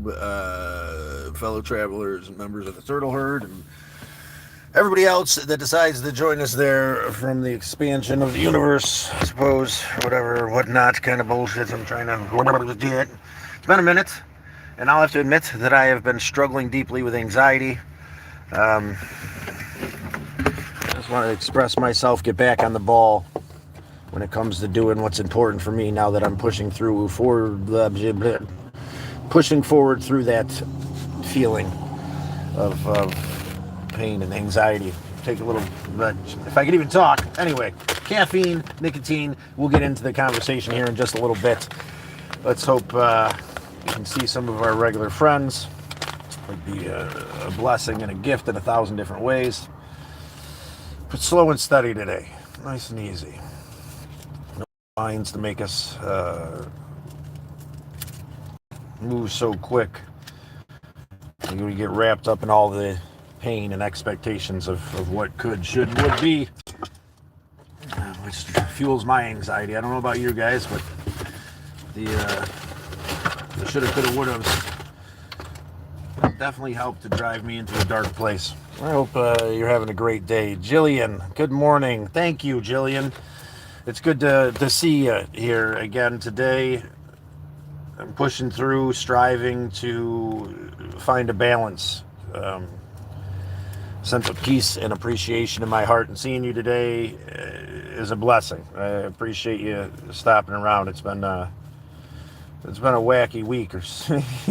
YouTube, fellow travelers and members of the Turtle Herd, and everybody else that decides to join us there from the expansion of the universe, I suppose, whatever, whatnot kind of bullshit I'm trying to get. It's been a minute, and I'll have to admit that I have been struggling deeply with anxiety. I just want to express myself, get back on the ball when it comes to doing what's important for me now that I'm pushing forward through that feeling of pain and anxiety. Take a little, if I could even talk. Anyway, caffeine, nicotine, we'll get into the conversation here in just a little bit. Let's hope we can see some of our regular friends. It would be a blessing and a gift in 1,000 different ways. But slow and steady today. Nice and easy. No lines to make us move so quick. We get wrapped up in all the pain and expectations of what could, should, would be, which fuels my anxiety. I don't know about you guys, but the shoulda, coulda, wouldas definitely helped to drive me into a dark place. I hope you're having a great day. Jillian, good morning. Thank you, Jillian. It's good to see you here again today. I'm pushing through, striving to find a balance, sense of peace and appreciation in my heart. And seeing you today is a blessing. I appreciate you stopping around. It's been a wacky week, or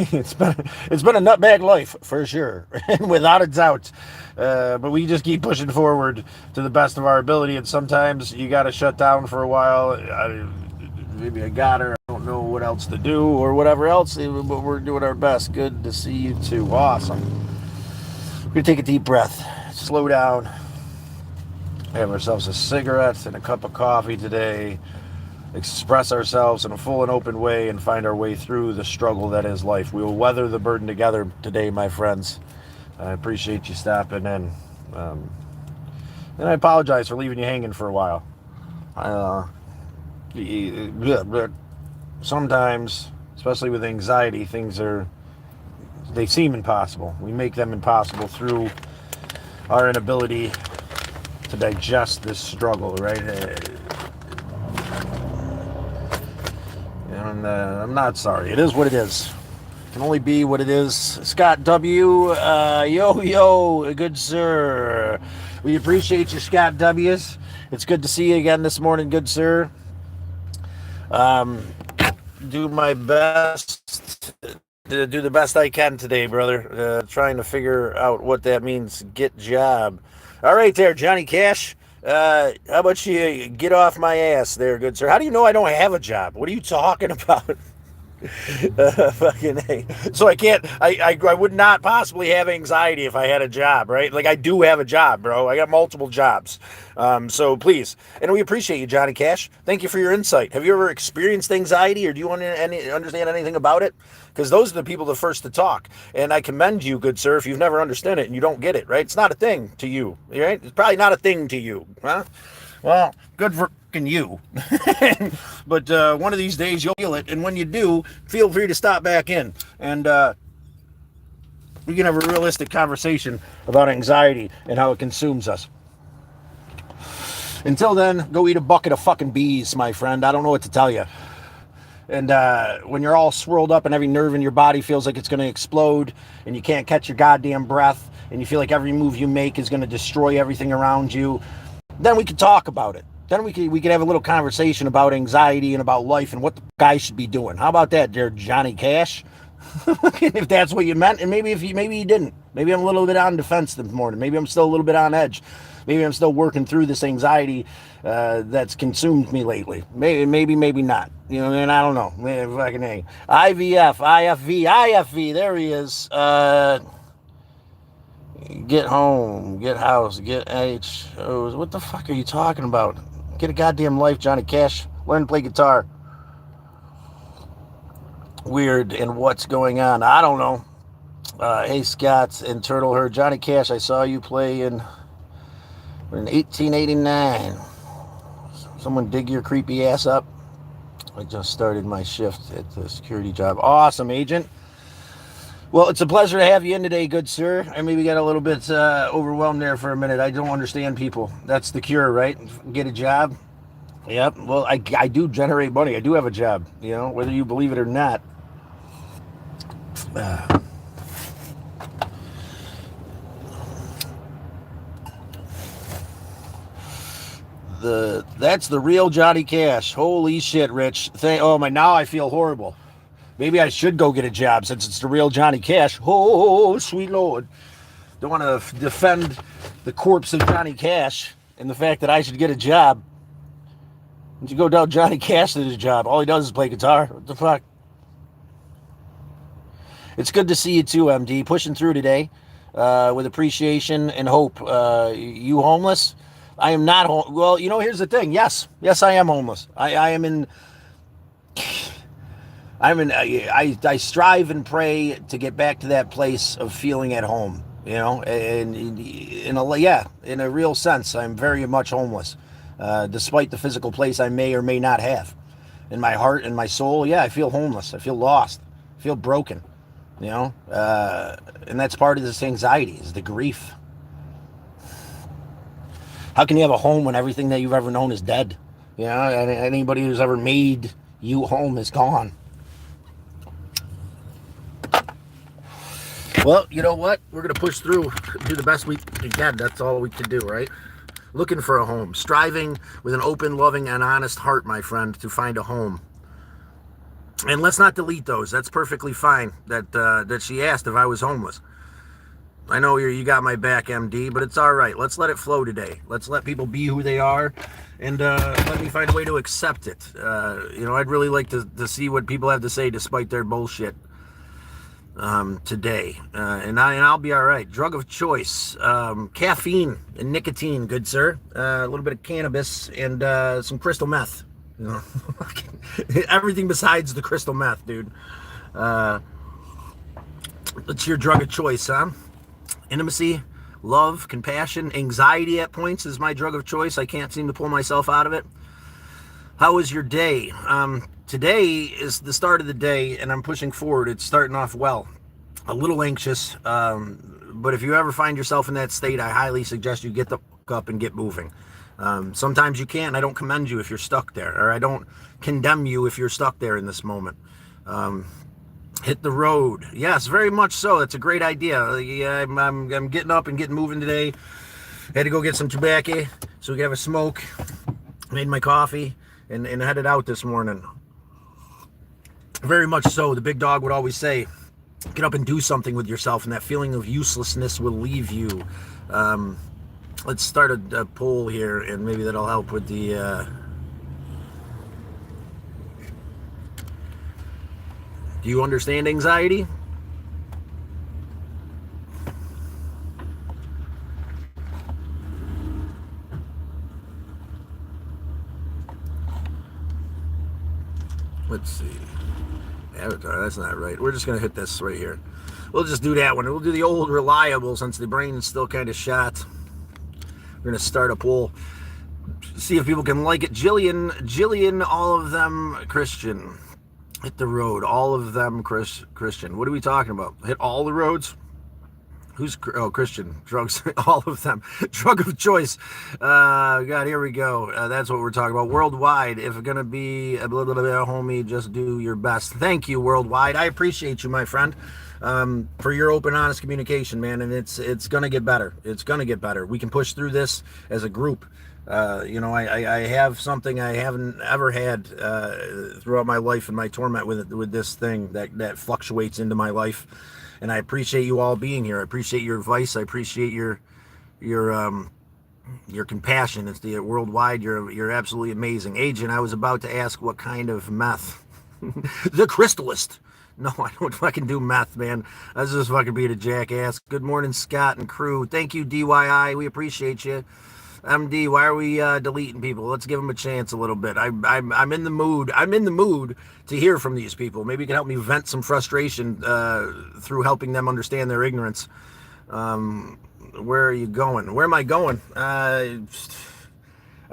it's been a nutbag life for sure, and without a doubt. But we just keep pushing forward to the best of our ability, and sometimes you got to shut down for a while. Maybe I got her. I don't know what else to do or whatever else, but we're doing our best. Good to see you too. Awesome. We're gonna take a deep breath, slow down, have ourselves a cigarette and a cup of coffee today. Express ourselves in a full and open way and find our way through the struggle that is life. We will weather the burden together today, my friends. I appreciate you stopping in. And I apologize for leaving you hanging for a while. Sometimes, especially with anxiety, they seem impossible. We make them impossible through our inability to digest this struggle, right? And I'm not sorry. It is what it is. It can only be what it is. Scott W. Yo, good sir. We appreciate you, Scott W's. It's good to see you again this morning, good sir. Do my best to do the best I can today, brother. Trying to figure out what that means. Get job. All right there, Johnny Cash. How about you get off my ass there, good sir? How do you know I don't have a job? What are you talking about? Fucking A. So I would not possibly have anxiety if I had a job, right? Like, I do have a job, bro. I got multiple jobs. So please, and we appreciate you, Johnny Cash. Thank you for your insight. Have you ever experienced anxiety, or do you want to understand anything about it? Because those are the people the first to talk. And I commend you, good sir, if you've never understood it and you don't get it, right? It's not a thing to you, right? It's probably not a thing to you, huh? Well, good for you. But one of these days you'll feel it, and when you do, feel free to stop back in, and we can have a realistic conversation about anxiety and how it consumes us. Until then, go eat a bucket of fucking bees, my friend. I don't know what to tell you. And when you're all swirled up and every nerve in your body feels like it's going to explode, and you can't catch your goddamn breath, and you feel like every move you make is going to destroy everything around you, then we could talk about it. Then we could have a little conversation about anxiety and about life and what the guy should be doing. How about that, dear Johnny Cash? If that's what you meant, and maybe you didn't. Maybe I'm a little bit on defense this morning. Maybe I'm still a little bit on edge. Maybe I'm still working through this anxiety that's consumed me lately. Maybe not. You know, and I don't know. Fucking A. IVF, IFV. There he is. Get home, get house, get H. Oh, what the fuck are you talking about? Get a goddamn life, Johnny Cash. Learn to play guitar. Weird, and what's going on? I don't know. Hey, Scott and Turtle Herd. Johnny Cash, I saw you play in 1889. Someone dig your creepy ass up. I just started my shift at the security job. Awesome, agent. Well, it's a pleasure to have you in today, good sir. I maybe got a little bit overwhelmed there for a minute. I don't understand people. That's the cure, right? Get a job. Yep. Well, I do generate money. I do have a job, whether you believe it or not. That's the real Johnny Cash. Holy shit, Rich. Oh my, now I feel horrible. Maybe I should go get a job since it's the real Johnny Cash. Oh, sweet Lord. Don't want to defend the corpse of Johnny Cash and the fact that I should get a job. And you go down Johnny Cash to his job. All he does is play guitar. What the fuck? It's good to see you too, MD. Pushing through today with appreciation and hope. You homeless? I am not home. Well, here's the thing. Yes, I am homeless. I am in. I strive and pray to get back to that place of feeling at home. And in a real sense, I'm very much homeless, despite the physical place I may or may not have. In my heart and my soul, yeah, I feel homeless. I feel lost. I feel broken. And that's part of this anxiety is the grief. How can you have a home when everything that you've ever known is dead? And anybody who's ever made you home is gone. Well, you know what? We're going to push through, do the best we can. That's all we can do, right? Looking for a home, striving with an open, loving, and honest heart, my friend, to find a home. And let's not delete those. That's perfectly fine that she asked if I was homeless. I know you got my back, MD, but it's all right. Let's let it flow today. Let's let people be who they are, and let me find a way to accept it. I'd really like to see what people have to say despite their bullshit today. And I'll be all right. Drug of choice, caffeine and nicotine, good sir. A little bit of cannabis and some crystal meth. Everything besides the crystal meth, dude. It's your drug of choice, huh? Intimacy, love, compassion, anxiety at points is my drug of choice. I can't seem to pull myself out of it. How was your day? Today is the start of the day, and I'm pushing forward. It's starting off well. A little anxious, but if you ever find yourself in that state, I highly suggest you get the fuck up and get moving. Sometimes you can't. I don't commend you if you're stuck there, or I don't condemn you if you're stuck there in this moment. Hit the road. Yes, very much so. That's a great idea. Yeah, I'm getting up and getting moving today. Had to go get some tobacco so we could have a smoke. Made my coffee and headed out this morning. Very much so. The big dog would always say, get up and do something with yourself, and that feeling of uselessness will leave you. Let's start a poll here, and maybe that'll help with the... Do you understand anxiety? Let's see. Avatar, that's not right. We're just going to hit this right here. We'll just do that one. We'll do the old reliable since the brain is still kind of shot. We're going to start a poll. See if people can like it. Jillian, all of them Christian. Hit the road. All of them Christian. What are we talking about? Hit all the roads? Who's Christian? Drugs. All of them. Drug of choice. God, here we go. That's what we're talking about. Worldwide. If it's going to be a blah, blah, blah, homie, just do your best. Thank you, Worldwide. I appreciate you, my friend, for your open, honest communication, man. And it's going to get better. It's going to get better. We can push through this as a group. I have something I haven't ever had throughout my life and my torment with this thing that fluctuates into my life, and I appreciate you all being here. I appreciate your advice. I appreciate your compassion. It's the worldwide. You're absolutely amazing, Agent. I was about to ask what kind of meth. The crystalist. No, I don't fucking do meth, man. I was just fucking being a jackass. Good morning, Scott and crew. Thank you, DYI. We appreciate you. MD, why are we deleting people? Let's give them a chance a little bit. I'm in the mood. I'm in the mood to hear from these people. Maybe you can help me vent some frustration through helping them understand their ignorance. Where are you going? Where am I going? I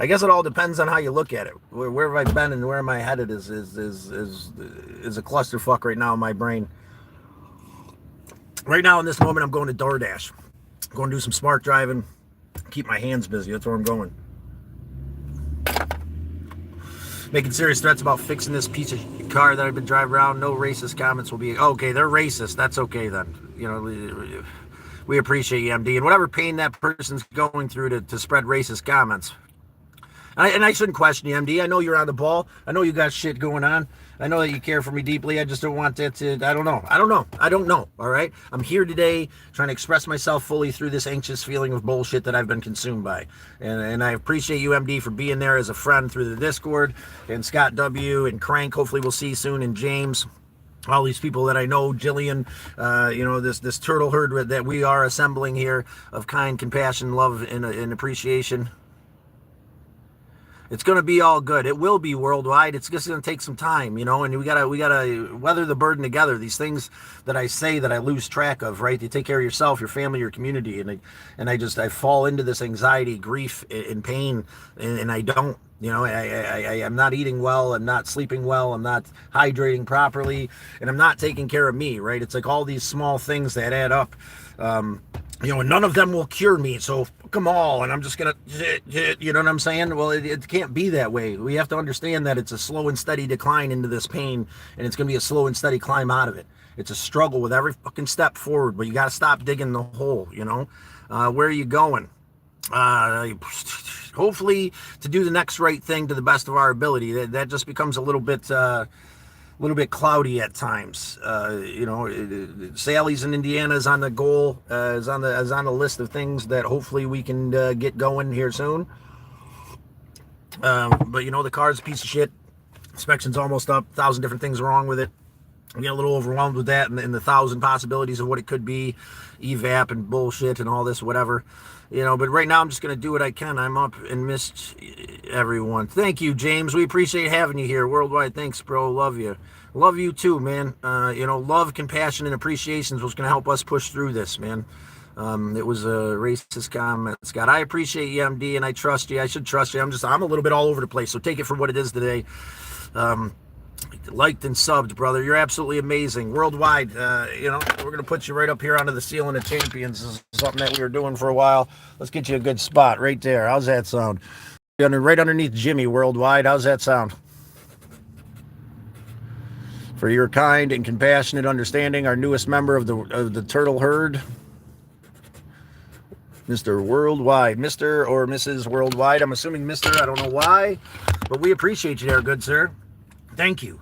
guess it all depends on how you look at it. Where have I been and where am I headed is a clusterfuck right now in my brain. Right now in this moment, I'm going to DoorDash. I'm going to do some smart driving, keep my hands busy. That's where I'm going. Making serious threats about fixing this piece of car that I've been driving around. No racist comments will be okay. They're racist. That's okay then. We appreciate you, MD, and whatever pain that person's going through to spread racist comments. And I shouldn't question you, MD. I know you're on the ball. I know you got shit going on. I know that you care for me deeply. I just don't want that to, I don't know. All right. I'm here today trying to express myself fully through this anxious feeling of bullshit that I've been consumed by. And I appreciate you, MD, for being there as a friend through the Discord, and Scott W. and Crank. Hopefully we'll see you soon, and James. All these people that I know, Jillian, this turtle herd that we are assembling here of kind, compassion, love, and appreciation. It's going to be all good. It will be worldwide. It's just going to take some time, and we gotta weather the burden together. These things that I say that I lose track of, right? You take care of yourself, your family, your community, and I fall into this anxiety, grief, and pain, and I don't. I'm not eating well. I'm not sleeping well. I'm not hydrating properly, and I'm not taking care of me, right? It's like all these small things that add up. And none of them will cure me. So fuck them all, and I'm just gonna, you know what I'm saying? Well, it can't be that way. We have to understand that it's a slow and steady decline into this pain, and it's gonna be a slow and steady climb out of it. It's a struggle with every fucking step forward, but you got to stop digging the hole. Where are you going? Hopefully to do the next right thing to the best of our ability. That just becomes a little bit cloudy at times. Sally's in Indiana is on the goal, is on the list of things that hopefully we can get going here soon. But the car's a piece of shit. Inspection's almost up. 1,000 different things wrong with it. I get a little overwhelmed with that and the 1,000 possibilities of what it could be, evap and bullshit and all this, whatever. But right now I'm just going to do what I can. I'm up and missed everyone. Thank you, James. We appreciate having you here. Worldwide, thanks, bro. Love you. Love you too, man. Love, compassion, and appreciation is what's going to help us push through this, man. It was a racist comment, Scott. I appreciate you, MD, and I trust you. I should trust you. I'm a little bit all over the place, so take it for what it is today. Liked and subbed, brother. You're absolutely amazing. Worldwide, we're going to put you right up here onto the ceiling of champions. This is something that we were doing for a while. Let's get you a good spot right there. How's that sound? Right underneath Jimmy, worldwide. How's that sound? For your kind and compassionate understanding, our newest member of the turtle herd, Mr. Worldwide. Mr. or Mrs. Worldwide. I'm assuming Mr. I don't know why, but we appreciate you there, good sir. Thank you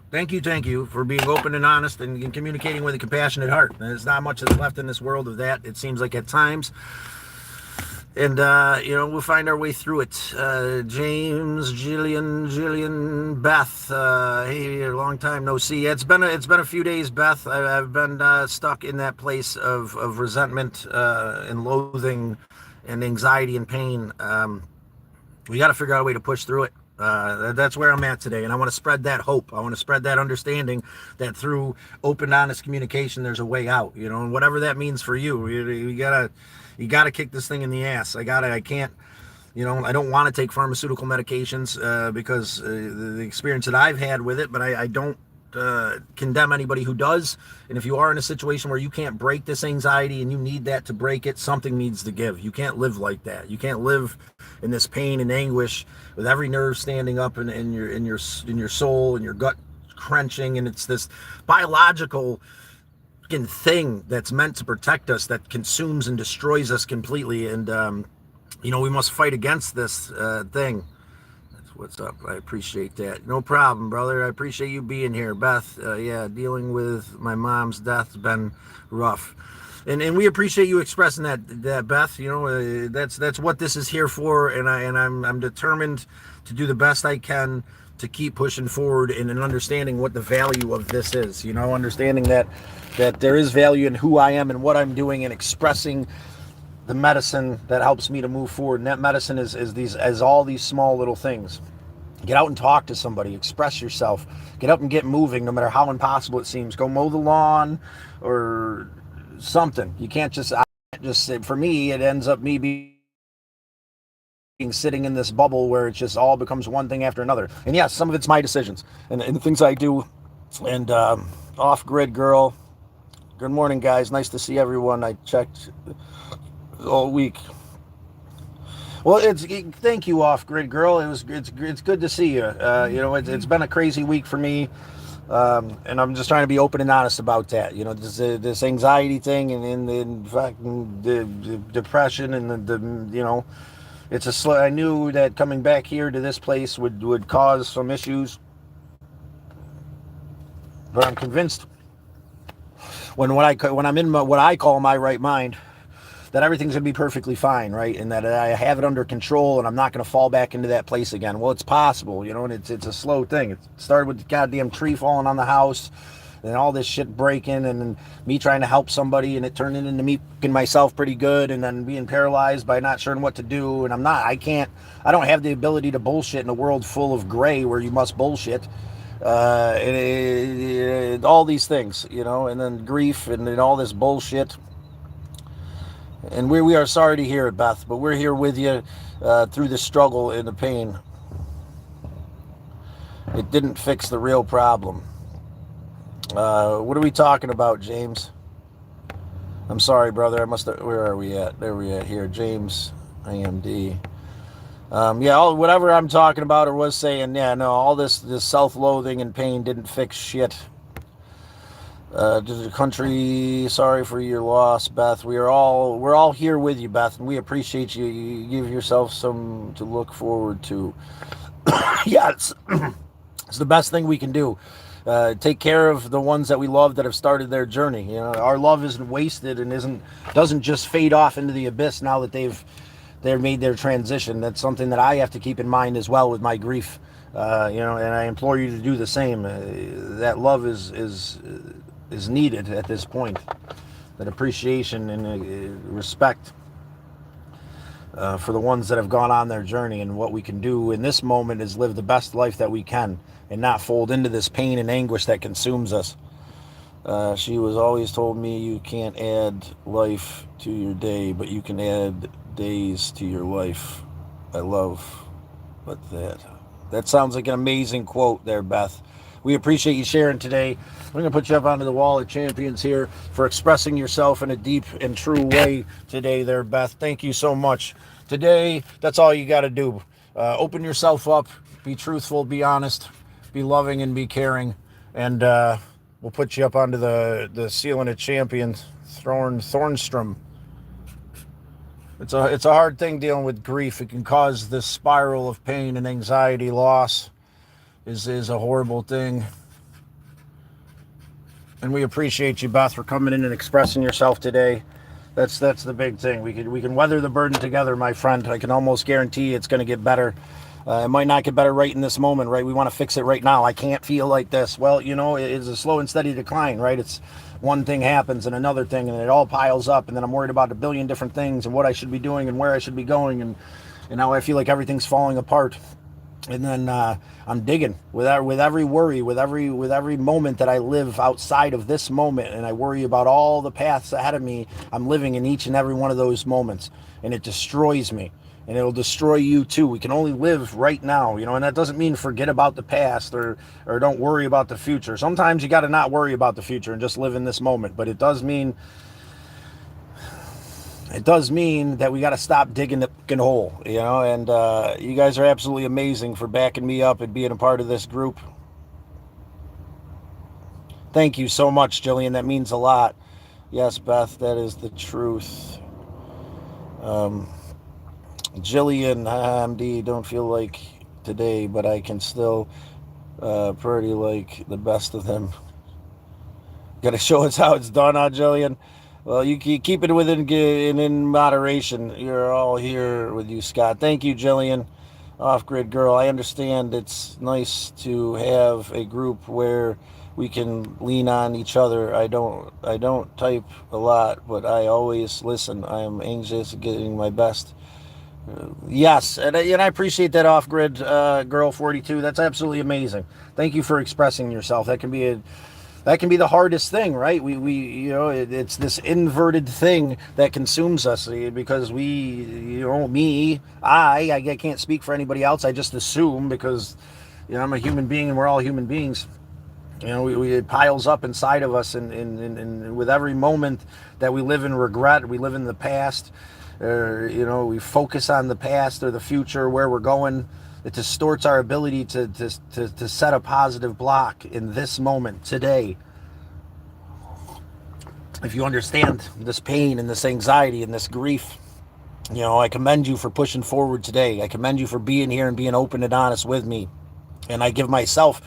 for being open and honest and communicating with a compassionate heart. There's not much that's left in this world of that, it seems like at times. And, we'll find our way through it. James, Jillian, Beth, hey, long time no see. It's been a few days, Beth. I've been stuck in that place of resentment and loathing and anxiety and pain. We got to figure out a way to push through it. That's where I'm at today, and I want to spread that hope. I want to spread that understanding that through open, honest communication, there's a way out. And whatever that means for you, you gotta kick this thing in the ass. I can't. I don't want to take pharmaceutical medications because the experience that I've had with it, but I don't condemn anybody who does. And if you are in a situation where you can't break this anxiety and you need that to break it, something needs to give. You can't live like that. You can't live in this pain and anguish with every nerve standing up in your soul and your gut clenching, and it's this biological thing that's meant to protect us that consumes and destroys us completely. And we must fight against this thing. What's up? I appreciate that. No problem, brother. I appreciate you being here. Beth, dealing with my mom's death has been rough. And we appreciate you expressing that Beth. That's what this is here for, and I'm determined to do the best I can to keep pushing forward and understanding what the value of this is. Understanding that there is value in who I am and what I'm doing, and expressing the medicine that helps me to move forward. And that medicine is all these small little things. Get out and talk to somebody, express yourself, get up and get moving, no matter how impossible it seems. Go mow the lawn or something. You can't just for me, it ends up me being sitting in this bubble where it just all becomes one thing after another. And yes, some of it's my decisions and the things I do. And off-grid girl, Good morning, guys. Nice to see everyone. I checked all week. Well, thank you, off grid girl. It's good to see you. It's been a crazy week for me, and I'm just trying to be open and honest about that. This anxiety thing, and in fact the depression and the it's a slow. I knew that coming back here to this place would cause some issues, but I'm convinced when I'm in what I call my right mind, that everything's going to be perfectly fine, right? And that I have it under control and I'm not going to fall back into that place again. Well, it's possible, and it's a slow thing. It started with the goddamn tree falling on the house and all this shit breaking and then me trying to help somebody, and it turned into me fucking myself pretty good, and then being paralyzed by not sure what to do. And I don't have the ability to bullshit in a world full of gray where you must bullshit. All these things, and then grief and all this bullshit. And we are sorry to hear it, Beth, but we're here with you through the struggle and the pain. It didn't fix the real problem. What are we talking about, James? I'm sorry, brother. Where are we at? There we are here. James, IMD. Whatever I'm talking about or was saying, all this self-loathing and pain didn't fix shit. To the country, sorry for your loss, Beth. We're all here with you, Beth, and we appreciate you. You give yourself some to look forward to. Yes, it's the best thing we can do. Take care of the ones that we love that have started their journey. Our love isn't wasted and doesn't just fade off into the abyss now that they've made their transition. That's something that I have to keep in mind as well with my grief. And I implore you to do the same. That love is needed at this point. That appreciation and respect for the ones that have gone on their journey, and what we can do in this moment is live the best life that we can and not fold into this pain and anguish that consumes us. She was always told me you can't add life to your day, but you can add days to your life. I love that sounds like an amazing quote there, Beth. We appreciate you sharing today. We're going to put you up onto the wall of champions here for expressing yourself in a deep and true way today there, Beth. Thank you so much. Today, that's all you got to do. Open yourself up, be truthful, be honest, be loving, and be caring. And we'll put you up onto the ceiling of champions, Thornstrom. It's a hard thing dealing with grief. It can cause this spiral of pain and anxiety. Loss is a horrible thing. And we appreciate you, Beth, for coming in and expressing yourself today. That's the big thing. We can weather the burden together, my friend. I can almost guarantee it's going to get better. It might not get better right in this moment, right? We want to fix it right now. I can't feel like this. Well, it's a slow and steady decline, right? It's one thing happens and another thing, and it all piles up, and then I'm worried about a billion different things and what I should be doing and where I should be going, and now I feel like everything's falling apart. And then I'm digging with every worry, with every moment that I live outside of this moment, and I worry about all the paths ahead of me. I'm living in each and every one of those moments, and it destroys me, and it'll destroy you too. We can only live right now, and that doesn't mean forget about the past or don't worry about the future. Sometimes you got to not worry about the future and just live in this moment, but it does mean that we got to stop digging the fucking hole, and you guys are absolutely amazing for backing me up and being a part of this group. Thank you so much, Jillian. That means a lot. Yes, Beth, that is the truth. Jillian, MD, don't feel like today, but I can still pretty like the best of them. Got to show us how it's done, Jillian. Well, you keep it within and in moderation. You're all here with you, Scott. Thank you, Jillian. Off-grid girl, I understand it's nice to have a group where we can lean on each other. I don't type a lot, but I always listen. I am anxious, getting my best. Yes, and I appreciate that, off-grid girl 42. That's absolutely amazing. Thank you for expressing yourself. That can be the hardest thing, right? It's this inverted thing that consumes us because I can't speak for anybody else. I just assume because, I'm a human being and we're all human beings. It piles up inside of us, and with every moment that we live in regret, we live in the past, or we focus on the past or the future, where we're going. It distorts our ability to set a positive block in this moment today. If you understand this pain and this anxiety and this grief, I commend you for pushing forward today. I commend you for being here and being open and honest with me. And I give myself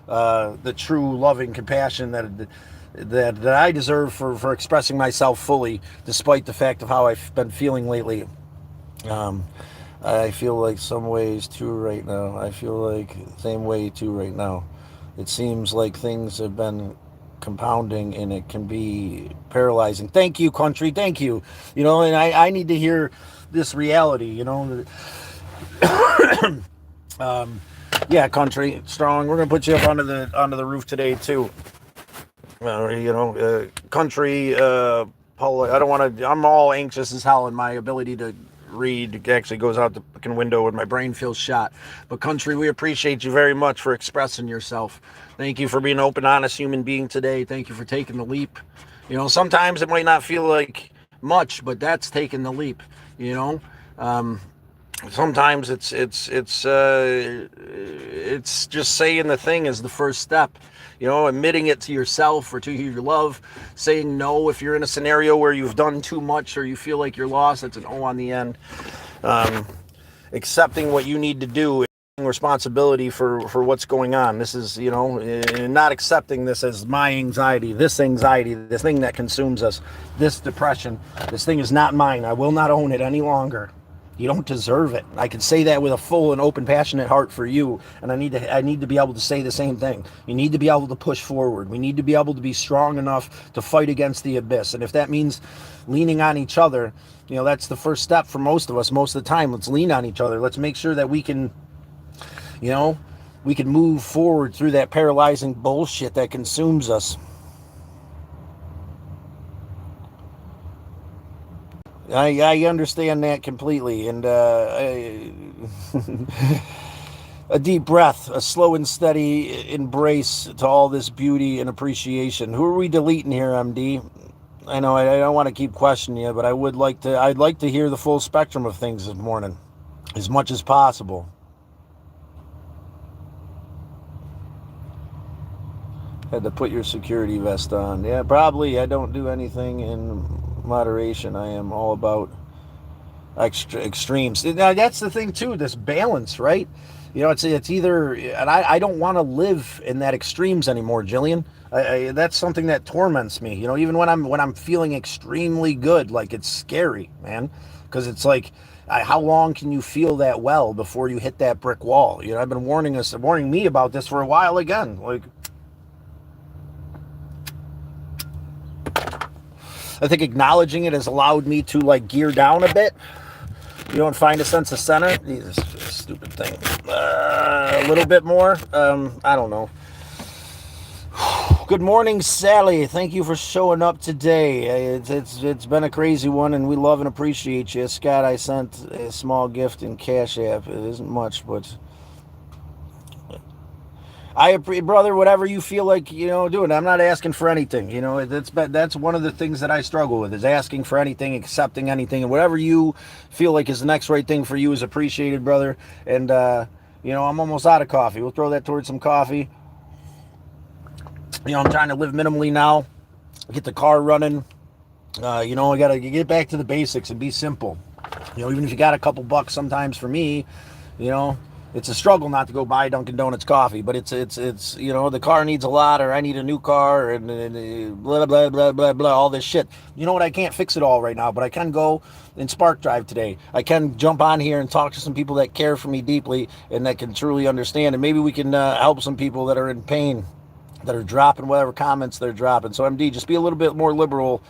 the true loving compassion that I deserve for expressing myself fully, despite the fact of how I've been feeling lately. I feel like some ways too right now. I feel like same way too right now. It seems like things have been compounding and it can be paralyzing. Thank you, country. Thank you. And I need to hear this reality, yeah, country, strong. We're gonna put you up onto the roof today too. Country. Paul, I don't want to. I'm all anxious as hell, and my ability to read actually goes out the fucking window when my brain feels shot. But country, we appreciate you very much for expressing yourself. Thank you for being an open, honest human being today. Thank you for taking the leap. Sometimes it might not feel like much, but that's taking the leap. Sometimes it's just saying the thing is the first step. Admitting it to yourself or to who you love, saying no if you're in a scenario where you've done too much or you feel like you're lost. That's an O on the end. Accepting what you need to do, responsibility for what's going on. This is, not accepting this as my anxiety, this thing that consumes us, this depression. This thing is not mine. I will not own it any longer. You don't deserve it. I can say that with a full and open, passionate heart for you, and I need to be able to say the same thing. You need to be able to push forward. We need to be able to be strong enough to fight against the abyss. And if that means leaning on each other, that's the first step for most of us. Most of the time, let's lean on each other. Let's make sure that we can move forward through that paralyzing bullshit that consumes us. I understand that completely, and a deep breath, a slow and steady embrace to all this beauty and appreciation. Who are we deleting here, MD? I know I don't want to keep questioning you, but I'd like to hear the full spectrum of things this morning, as much as possible. Had to put your security vest on. Yeah, probably. I don't do anything in moderation. I am all about extremes. Now, that's the thing too, this balance, right? It's either, and I don't want to live in that extremes anymore, Jillian. That's something that torments me. Even when I'm feeling extremely good, like it's scary, man, because it's like, how long can you feel that well before you hit that brick wall? I've been warning me about this for a while again. Like, I think acknowledging it has allowed me to gear down a bit, and find a sense of center. Jesus, stupid thing. A little bit more. I don't know. Good morning, Sally. Thank you for showing up today. It's been a crazy one, and we love and appreciate you. Scott, I sent a small gift in Cash App. It isn't much, but I appreciate, brother, whatever you feel like, doing. I'm not asking for anything. That's one of the things that I struggle with, is asking for anything, accepting anything, and whatever you feel like is the next right thing for you is appreciated, brother. And, I'm almost out of coffee. We'll throw that towards some coffee. I'm trying to live minimally now, get the car running. I got to get back to the basics and be simple. Even if you got a couple bucks sometimes for me, it's a struggle not to go buy Dunkin' Donuts coffee, but it's the car needs a lot, or I need a new car, and blah, blah, blah, blah, blah, all this shit. You know what? I can't fix it all right now, but I can go and spark drive today. I can jump on here and talk to some people that care for me deeply and that can truly understand, and maybe we can help some people that are in pain, that are dropping whatever comments they're dropping. So, MD, just be a little bit more liberal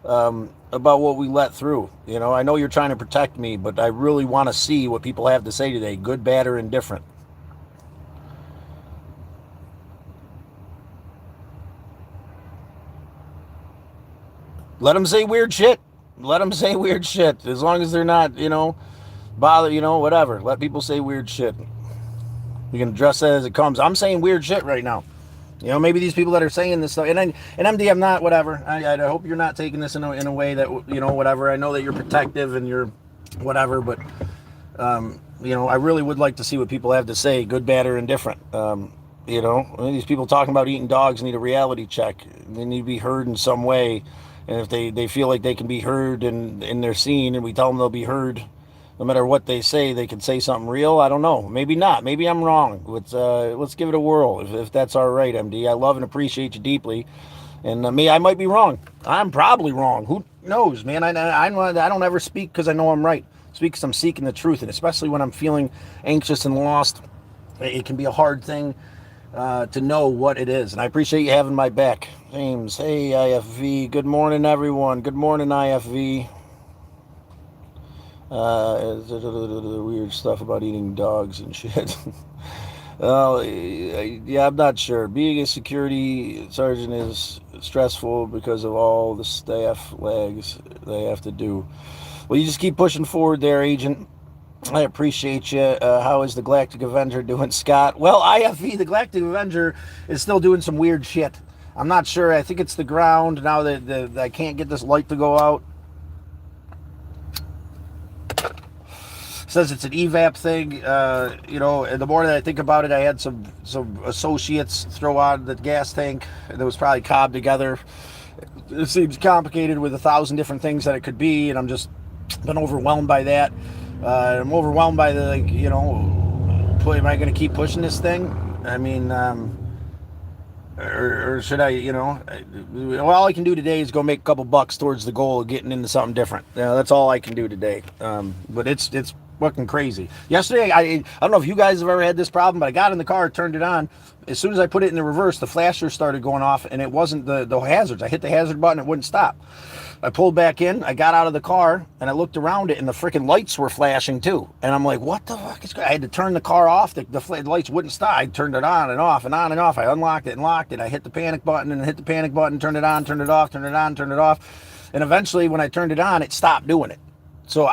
about what we let through. I know you're trying to protect me, but I really want to see what people have to say today, good, bad, or indifferent. Let them say weird shit. Let them say weird shit. As long as they're not, bother, whatever. Let people say weird shit. You can address that as it comes. I'm saying weird shit right now. Maybe these people that are saying this stuff, and MD, I'm not, whatever. I hope you're not taking this in a way that, whatever. I know that you're protective and you're whatever, but I really would like to see what people have to say, good, bad, or indifferent. These people talking about eating dogs need a reality check. They need to be heard in some way, and if they feel like they can be heard in their scene, and we tell them they'll be heard, no matter what they say, they can say something real. I don't know. Maybe not. Maybe I'm wrong. Let's give it a whirl, if that's all right, MD. I love and appreciate you deeply. And I might be wrong. I'm probably wrong. Who knows, man? I don't ever speak because I know I'm right. I speak because I'm seeking the truth, and especially when I'm feeling anxious and lost, it can be a hard thing to know what it is. And I appreciate you having my back. James, hey, IFV. Good morning, everyone. Good morning, IFV. Weird stuff about eating dogs and shit. Well, yeah, I'm not sure. Being a security sergeant is stressful because of all the staff lags they have to do. Well, you just keep pushing forward there, Agent. I appreciate you. How is the Galactic Avenger doing, Scott? Well, IFV, the Galactic Avenger, is still doing some weird shit. I'm not sure. I think it's the ground now that I can't get this light to go out. Says it's an evap thing, and the more that I think about it, I had some associates throw on the gas tank that was probably cobbed together. It seems complicated with 1,000 different things that it could be, and I'm just been overwhelmed by that. I'm overwhelmed by the, am I going to keep pushing this thing? I mean, or should I, all I can do today is go make a couple bucks towards the goal of getting into something different. That's all I can do today. But it's fucking crazy. Yesterday, I don't know if you guys have ever had this problem, but I got in the car, turned it on. As soon as I put it in the reverse, the flashers started going off, and it wasn't the hazards. I hit the hazard button, it wouldn't stop. I pulled back in, I got out of the car, and I looked around it, and the freaking lights were flashing too. And I'm like, what the fuck is going on? I had to turn the car off. The lights wouldn't stop. I turned it on and off and on and off. I unlocked it and locked it. I hit the panic button and hit the panic button, turned it on, turned it off, turned it on, turned it off. And eventually, when I turned it on, it stopped doing it. So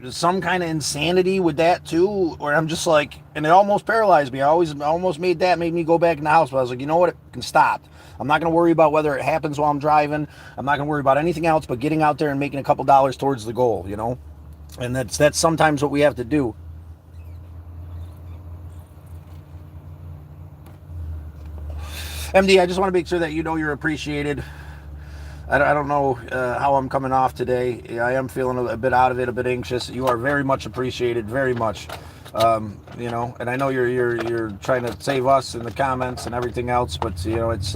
some kind of insanity with that too, where I'm just like, and it almost paralyzed me. I almost made me go back in the house, but I was like, you know what, it can stop. I'm not going to worry about whether it happens while I'm driving. I'm not going to worry about anything else but getting out there and making a couple dollars towards the goal, And that's sometimes what we have to do. MD, I just want to make sure that you're appreciated. I don't know how I'm coming off today. I am feeling a bit out of it, a bit anxious. You are very much appreciated, very much. And I know you're trying to save us in the comments and everything else, but it's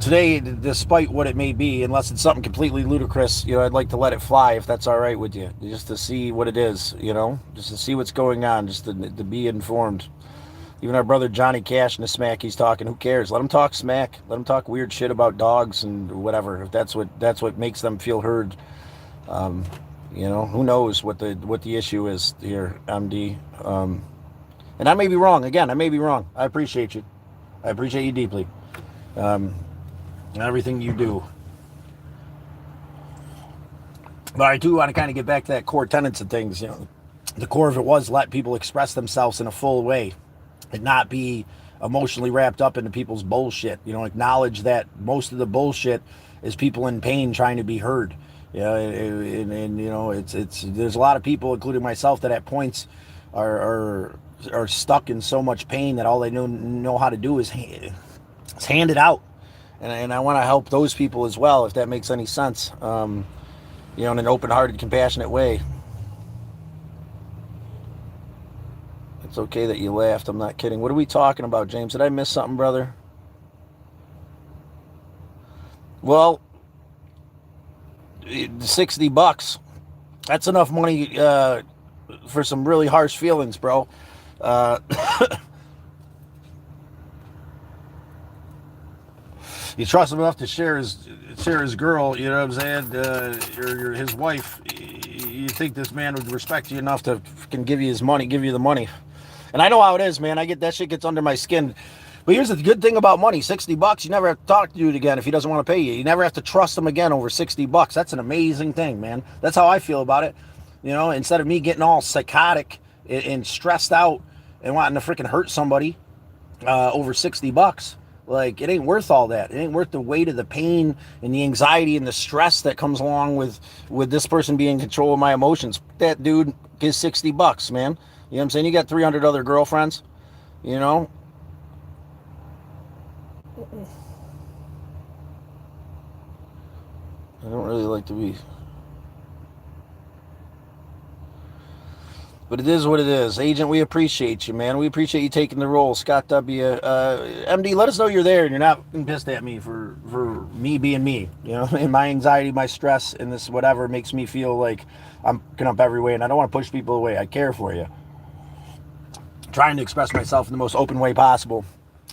today, despite what it may be, unless it's something completely ludicrous, I'd like to let it fly if that's all right with you, just to see what it is, just to see what's going on, just to be informed. Even our brother Johnny Cash and the smack he's talking, who cares? Let him talk smack. Let him talk weird shit about dogs and whatever. If that's what makes them feel heard. Who knows what the issue is here, MD. And I may be wrong. Again, I may be wrong. I appreciate you. I appreciate you deeply. And everything you do. But I do want to kind of get back to that core tenets of things. The core of it was let people express themselves in a full way and not be emotionally wrapped up into people's bullshit. Acknowledge that most of the bullshit is people in pain trying to be heard. And it's there's a lot of people, including myself, that at points are stuck in so much pain that all they know how to do is hand it out. And I want to help those people as well, if that makes any sense. In an open-hearted, compassionate way. It's okay that you laughed. I'm not kidding. What are we talking about, James? Did I miss something, brother? Well, $60. That's enough money for some really harsh feelings, bro. You trust him enough to share his girl, you know what I'm saying? You're his wife. You think this man would respect you enough to can give you the money. And I know how it is, man. I get that shit gets under my skin. But here's the good thing about money: $60. You never have to talk to dude again if he doesn't want to pay you. You never have to trust him again over $60. That's an amazing thing, man. That's how I feel about it. Instead of me getting all psychotic and stressed out and wanting to freaking hurt somebody, over $60. Like, it ain't worth all that. It ain't worth the weight of the pain and the anxiety and the stress that comes along with this person being in control of my emotions. That dude is $60, man. You know what I'm saying? You got 300 other girlfriends, you know? I don't really like to be. But it is what it is. Agent, we appreciate you, man. We appreciate you taking the role. Scott W. MD, let us know you're there and you're not pissed at me for me being me. You know, and my anxiety, my stress, and this whatever makes me feel like I'm picking up every way, and I don't want to push people away. I care for you. Trying to express myself in the most open way possible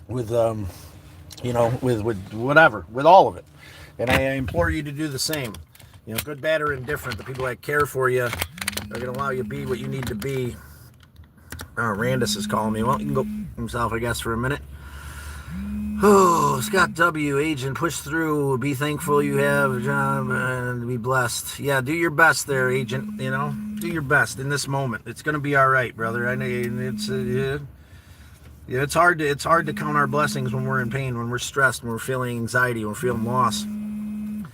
with, with whatever, with all of it. And I implore you to do the same. You know, good, bad, or indifferent. The people that care for you are going to allow you to be what you need to be. Randus is calling me. Well, you can go himself, I guess, for a minute. Oh, Scott W. Agent, push through. Be thankful you have a job and be blessed. Yeah, do your best there, Agent. You know, do your best in this moment. It's going to be all right, brother. I know it's hard to count our blessings when we're in pain, when we're stressed, when we're feeling anxiety, when we're feeling loss, when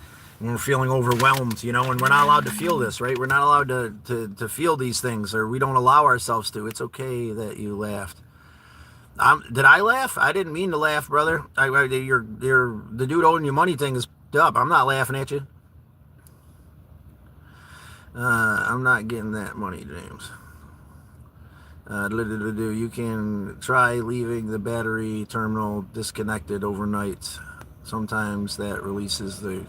we're feeling overwhelmed, you know, and we're not allowed to feel this, right? We're not allowed to feel these things, or we don't allow ourselves to. It's okay that you laughed. Did I laugh? I didn't mean to laugh, brother. The dude owing you money thing is up. I'm not laughing at you. I'm not getting that money, James. You can try leaving the battery terminal disconnected overnight. Sometimes that releases the.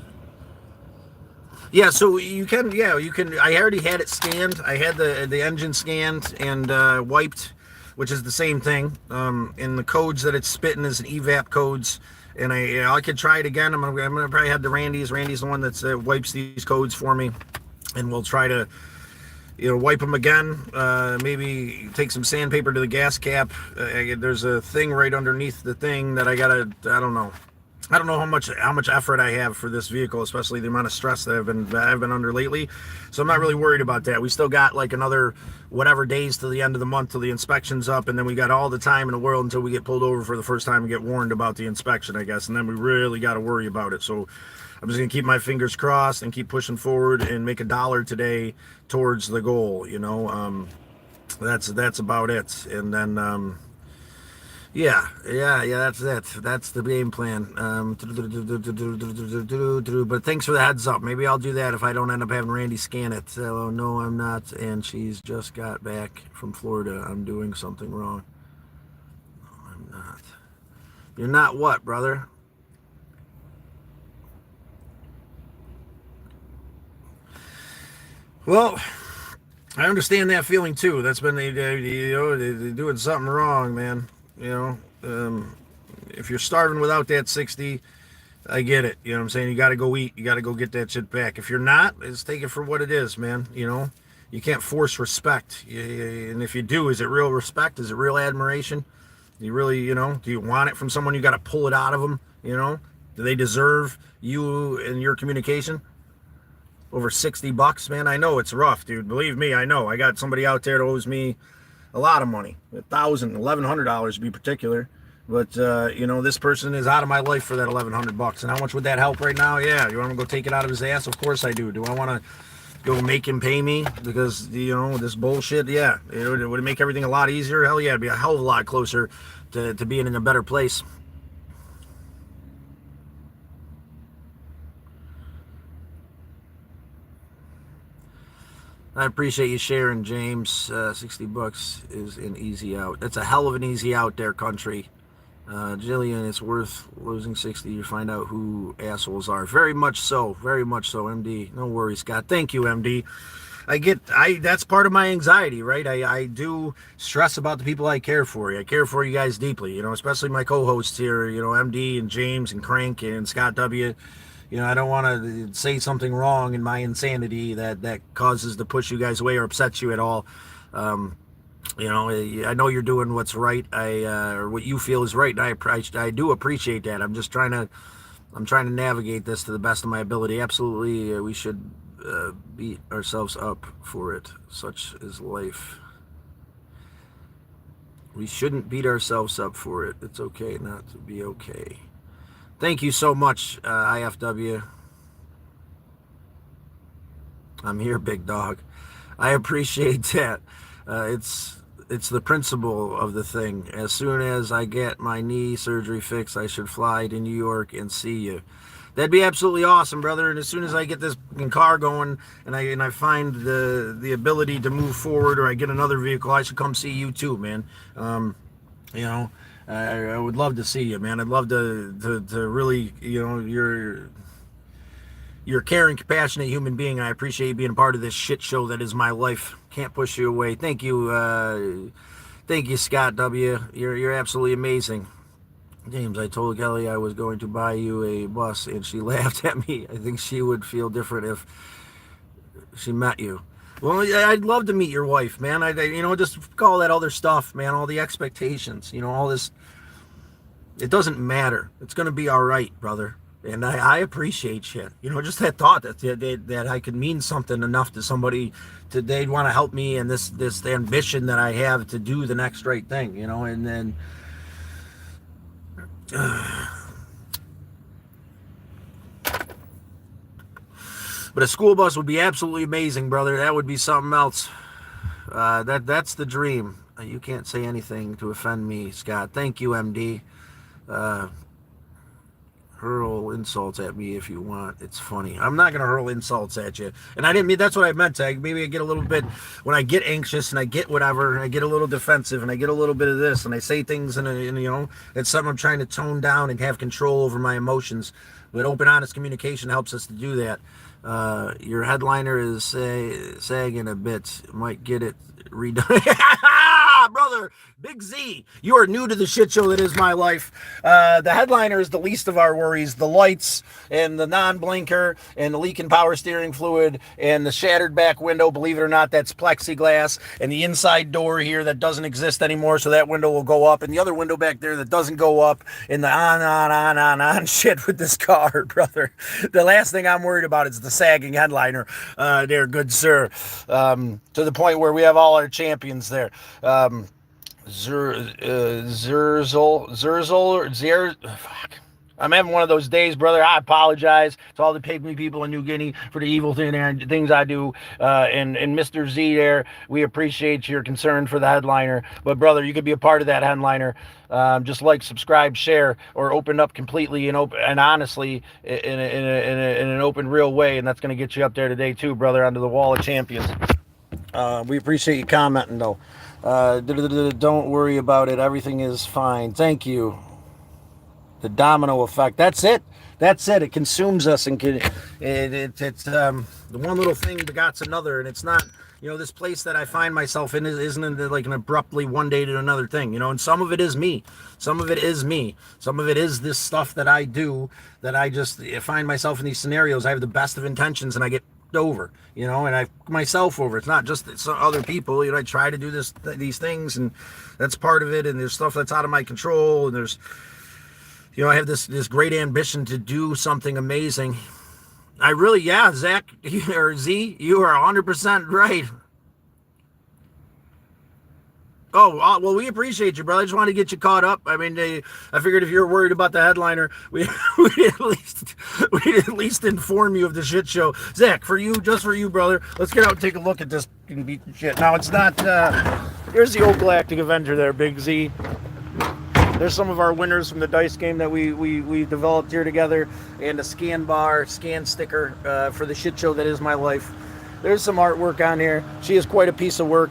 Yeah, so you can. Yeah, you can. I already had it scanned. I had the engine scanned and wiped, which is the same thing. And the codes that it's spitting is an evap codes. And I could try it again. I'm gonna probably have the Randy's. Randy's the one that wipes these codes for me, and we'll try to wipe them again. Maybe take some sandpaper to the gas cap. There's a thing right underneath the thing that I gotta. I don't know. I don't know how much effort I have for this vehicle, especially the amount of stress that I've been under lately. So I'm not really worried about that. We still got like another whatever days to the end of the month till the inspection's up, and then we got all the time in the world until we get pulled over for the first time and get warned about the inspection, I guess. And then we really got to worry about it. So I'm just gonna keep my fingers crossed and keep pushing forward and make $1 today towards the goal. That's about it. And then. Yeah, that's it. That's the game plan. But thanks for the heads up. Maybe I'll do that if I don't end up having Randy scan it. So, no, I'm not. And she's just got back from Florida. I'm doing something wrong. No, I'm not. You're not what, brother? Well, I understand that feeling too. That's been they're doing something wrong, man. If you're starving without that 60, I get it. You know what I'm saying? You got to go eat. You got to go get that shit back. If you're not, just take it for what it is, man. You can't force respect. And if you do, is it real respect? Is it real admiration? Do you really, do you want it from someone? You got to pull it out of them, Do they deserve you and your communication? Over $60, man. I know it's rough, dude. Believe me, I know. I got somebody out there that owes me a lot of money, $1,100 to be particular. But this person is out of my life for that $1,100. And how much would that help right now? Yeah, you want to go take it out of his ass? Of course I do. Do I want to go make him pay me because this bullshit? Yeah, would it make everything a lot easier? Hell yeah, it'd be a hell of a lot closer to being in a better place. I appreciate you sharing, James. $60 is an easy out. That's a hell of an easy out there, country. Jillian, it's worth losing 60 to find out who assholes are. Very much so, MD. No worries, Scott. Thank you, MD. That's part of my anxiety, right? I do stress about the people I care for. I care for you guys deeply, especially my co-hosts here, MD and James and Crank and Scott W. I don't want to say something wrong in my insanity that causes to push you guys away or upsets you at all. I know you're doing what's right. Or what you feel is right. And I do appreciate that. I'm trying to navigate this to the best of my ability. Absolutely, we should beat ourselves up for it. Such is life. We shouldn't beat ourselves up for it. It's okay not to be okay. Thank you so much, IFW. I'm here, big dog. I appreciate that. It's the principle of the thing. As soon as I get my knee surgery fixed, I should fly to New York and see you. That'd be absolutely awesome, brother. And as soon as I get this car going and I find the ability to move forward, or I get another vehicle, I should come see you too, man. You know, I would love to see you, man. I'd love to really, you know, you're a caring, compassionate human being. I appreciate you being a part of this shit show that is my life. Can't push you away. Thank you, Scott W. You're absolutely amazing. James, I told Kelly I was going to buy you a bus, and she laughed at me. I think she would feel different if she met you. Well, I'd love to meet your wife, man. You know, just all that other stuff, man. All the expectations, you know, all this. It doesn't matter. It's gonna be all right, brother. And I appreciate shit. You know, just that thought that I could mean something enough to somebody, they'd want to help me, and this ambition that I have to do the next right thing. You know, and then. But a school bus would be absolutely amazing, brother. That would be something else. That's the dream. You can't say anything to offend me, Scott. Thank you, MD. Hurl insults at me if you want. It's funny. I'm not going to hurl insults at you. And I didn't mean, that's what I meant, Tag. Maybe I get a little bit, when I get anxious and I get whatever, and I get a little defensive and I get a little bit of this and I say things and you know, it's something I'm trying to tone down and have control over my emotions. But open, honest communication helps us to do that. Your headliner is sagging a bit. Might get it redone. Brother, Big Z, you are new to the shit show that is my life. The headliner is the least of our worries. The lights and the non-blinker and the leaking power steering fluid and the shattered back window, believe it or not, that's plexiglass, and the inside door here that doesn't exist anymore, so that window will go up, and the other window back there that doesn't go up, and the on shit with this car, brother. The last thing I'm worried about is the sagging headliner there, good sir. To the point where we have all our champions there. Fuck. I'm having one of those days, brother. I apologize to all the pygmy people in New Guinea for the evil things I do. And Mr. Z there, we appreciate your concern for the headliner. But, brother, you could be a part of that headliner. Just like, subscribe, share, or open up completely and honestly in an open, real way. And that's going to get you up there today, too, brother, onto the wall of champions. We appreciate you commenting, though. Don't worry about it. Everything is fine. Thank you. The domino effect. That's it. It consumes us, and it's the one little thing begots another, and it's not, you know, this place that I find myself in isn't like an abruptly one day to another thing, you know, and some of it is me. Some of it is me. Some of it is this stuff that I do, that I just find myself in these scenarios. I have the best of intentions, and I get over, you know, and I myself over. It's not just some other people, you know. I try to do these things, and that's part of it, and there's stuff that's out of my control, and there's, you know, I have this great ambition to do something amazing. I really, yeah, Zach or Z, you are 100% right. Oh, well, we appreciate you, brother. I just wanted to get you caught up. I mean, I figured if you're worried about the headliner, we'd at least inform you of the shit show. Zach, just for you, brother, let's get out and take a look at this shit. Now, it's not, here's the old Galactic Avenger there, Big Z. There's some of our winners from the dice game that we developed here together, and a scan sticker for the shit show that is my life. There's some artwork on here. She is quite a piece of work.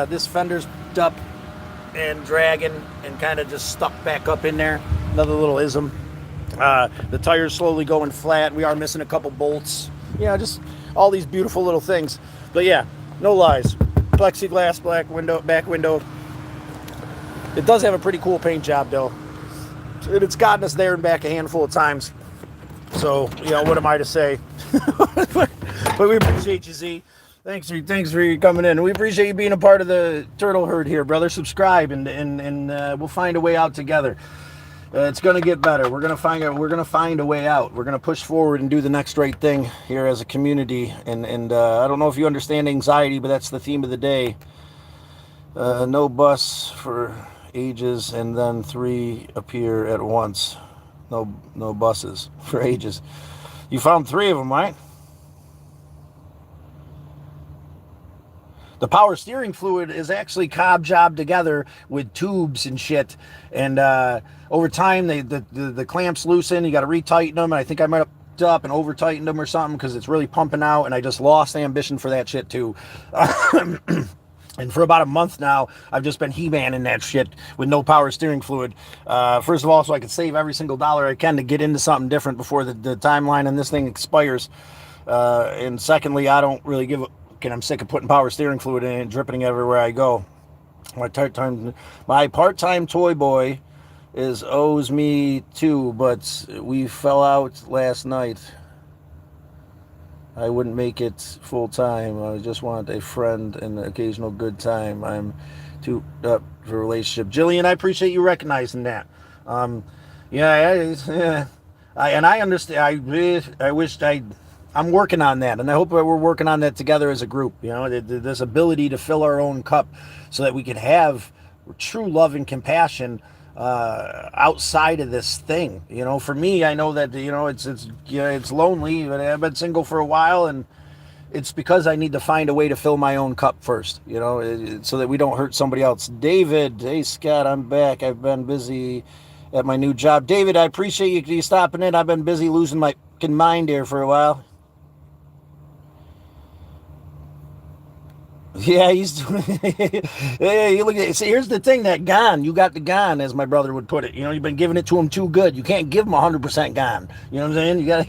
This fender's up and dragging and kind of just stuck back up in there. Another little ism. The tire's slowly going flat. We are missing a couple bolts. Yeah, just all these beautiful little things. But yeah, no lies. Plexiglass back window. It does have a pretty cool paint job, though. And it's gotten us there and back a handful of times. So, you know, what am I to say? But we appreciate you, Z. Thanks for coming in. We appreciate you being a part of the turtle herd here, brother. Subscribe, and we'll find a way out together. It's gonna get better. We're gonna find a way out. We're gonna push forward and do the next right thing here as a community. And I don't know if you understand anxiety, but that's the theme of the day. No bus for ages, and then 3 appear at once. No buses for ages. You found 3 of them, right? The power steering fluid is actually cob jobbed together with tubes and shit. And over time, the clamps loosen. You got to retighten them. And I think I might have up and over tightened them or something because it's really pumping out. And I just lost ambition for that shit too. And for about a month now, I've just been He-Man that shit with no power steering fluid. First of all, so I could save every single dollar I can to get into something different before the timeline on this thing expires. And secondly, I don't really give a... I'm sick of putting power steering fluid in and dripping everywhere I go. My part-time toy boy owes me 2, but we fell out last night. I wouldn't make it full time. I just want a friend and an occasional good time. I'm too up for a relationship. Jillian, I appreciate you recognizing that. Yeah, I understand. I'm working on that, and I hope that we're working on that together as a group. You know, this ability to fill our own cup so that we can have true love and compassion outside of this thing. You know, for me, I know that it's lonely, but I've been single for a while, and it's because I need to find a way to fill my own cup first. You know, so that we don't hurt somebody else. David, hey Scott, I'm back. I've been busy at my new job. David, I appreciate you stopping in. I've been busy losing my mind here for a while. Yeah, he's doing. Hey, you look at. See, here's the thing: that gone, you got the gone, as my brother would put it. You know, you've been giving it to him too good. You can't give him 100% gone. You know what I'm saying? You got.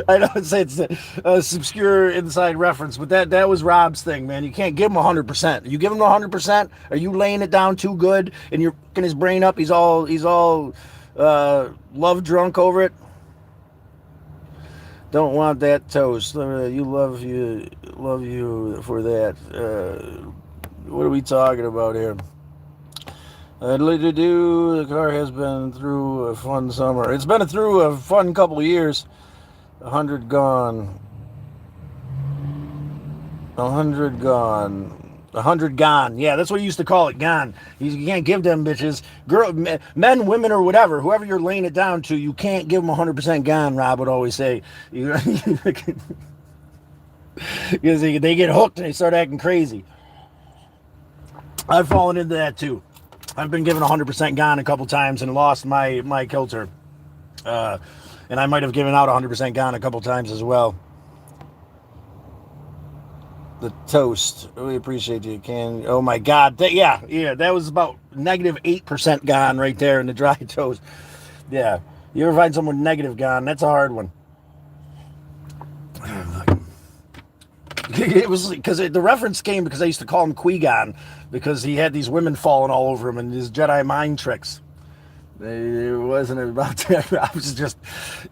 I know it's a obscure inside reference, but that was Rob's thing, man. You can't give him 100%. You give him 100%, are you laying it down too good, and you're fucking his brain up? He's all love drunk over it. Don't want that toast. You love you for that. What are we talking about here? I'd like to do. The car has been through a fun summer. It's been through a fun couple of years. 100 gone. 100 gone. 100 gone. Yeah, that's what you used to call it, gone. You can't give them bitches, men, women, or whatever, whoever you're laying it down to, you can't give them 100% gone, Rob would always say. Because they get hooked and they start acting crazy. I've fallen into that too. I've been given 100% gone a couple times and lost my kilter. And I might have given out 100% gone a couple times as well. The toast. Really appreciate you. Oh my God. That was about negative 8% gone right there in the dry toast. Yeah. You ever find someone negative gone? That's a hard one. It was because the reference came because I used to call him Qui-Gon because he had these women falling all over him and his Jedi mind tricks. It wasn't about that. I was just,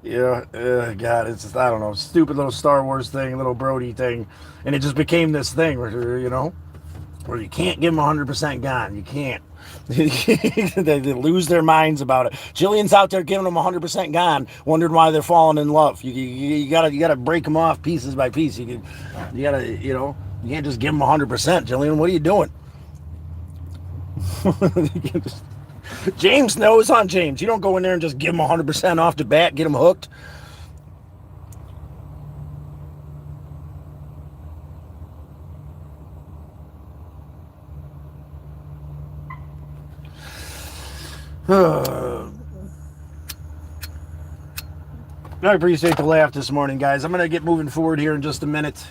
God, it's just, I don't know, stupid little Star Wars thing, little Brody thing. And it just became this thing where you can't give them 100% gone. You can't. They lose their minds about it. Jillian's out there giving them 100% gone, wondering why they're falling in love. You gotta break them off pieces by piece. You can't just give them 100%. Jillian, what are you doing? James knows on James. You don't go in there and just give them 100% off the bat, get them hooked. I appreciate the laugh this morning, guys. I'm going to get moving forward here in just a minute.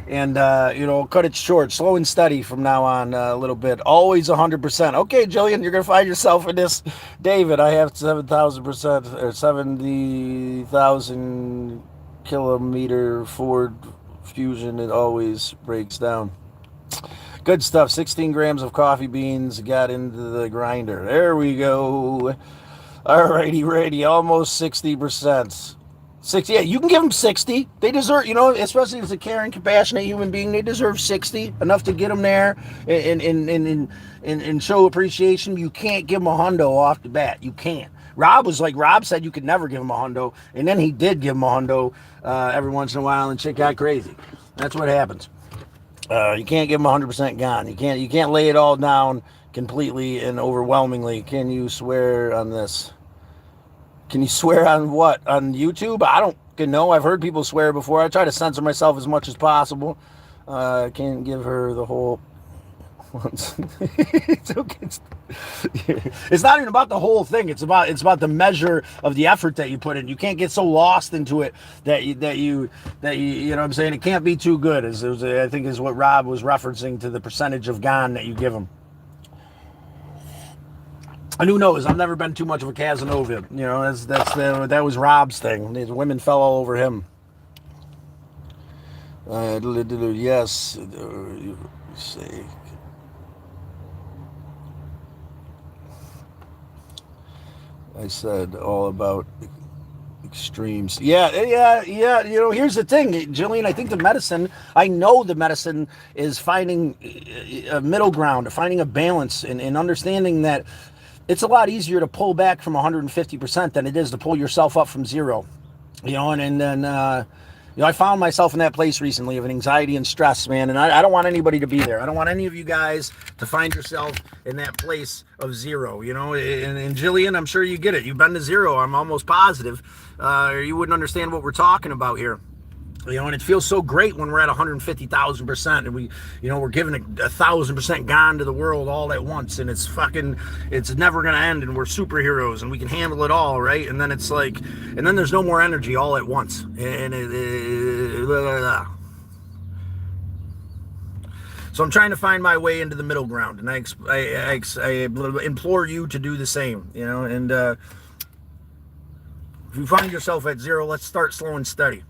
And, cut it short, slow and steady from now on a little bit. Always 100%. Okay, Jillian, you're going to find yourself in this. David, I have 7,000% or 70,000 kilometer Ford Fusion. It always breaks down. Good stuff. 16 grams of coffee beans got into the grinder. There we go. All righty, ready. Almost 60%. 60, yeah, you can give them 60. They deserve, especially if it's a caring, compassionate human being, they deserve 60, enough to get them there and show appreciation. You can't give them a hundo off the bat. You can't. Rob said you could never give him a hundo, and then he did give him a hundo every once in a while, and shit got crazy. That's what happens. You can't give them 100% gone. You can't lay it all down completely and overwhelmingly. Can you swear on this? Can you swear on what? On YouTube? I don't know. I've heard people swear before. I try to censor myself as much as possible. Can't give her the whole. It's okay. It's not even about the whole thing. It's about the measure of the effort that you put in. You can't get so lost into it that you know what I'm saying. It can't be too good. I think is what Rob was referencing to the percentage of gone that you give them. And who knows? I've never been too much of a Casanova. You know, that was Rob's thing. These women fell all over him. Yes. Say. I said all about extremes. Yeah. You know, here's the thing, Jillian. I know the medicine is finding a middle ground, finding a balance, and understanding that it's a lot easier to pull back from 150% than it is to pull yourself up from zero. You know, and then I found myself in that place recently of an anxiety and stress, man, and I don't want anybody to be there. I don't want any of you guys to find yourself in that place of zero, you know, and Jillian, I'm sure you get it. You've been to zero, I'm almost positive, or you wouldn't understand what we're talking about here. You know, and it feels so great when we're at 150,000%, and we're giving 1,000% gone to the world all at once, and it's never gonna end, and we're superheroes, and we can handle it all, right? And then it's like, and then there's no more energy all at once, and so I'm trying to find my way into the middle ground, and I implore you to do the same, you know. And if you find yourself at zero, let's start slow and steady.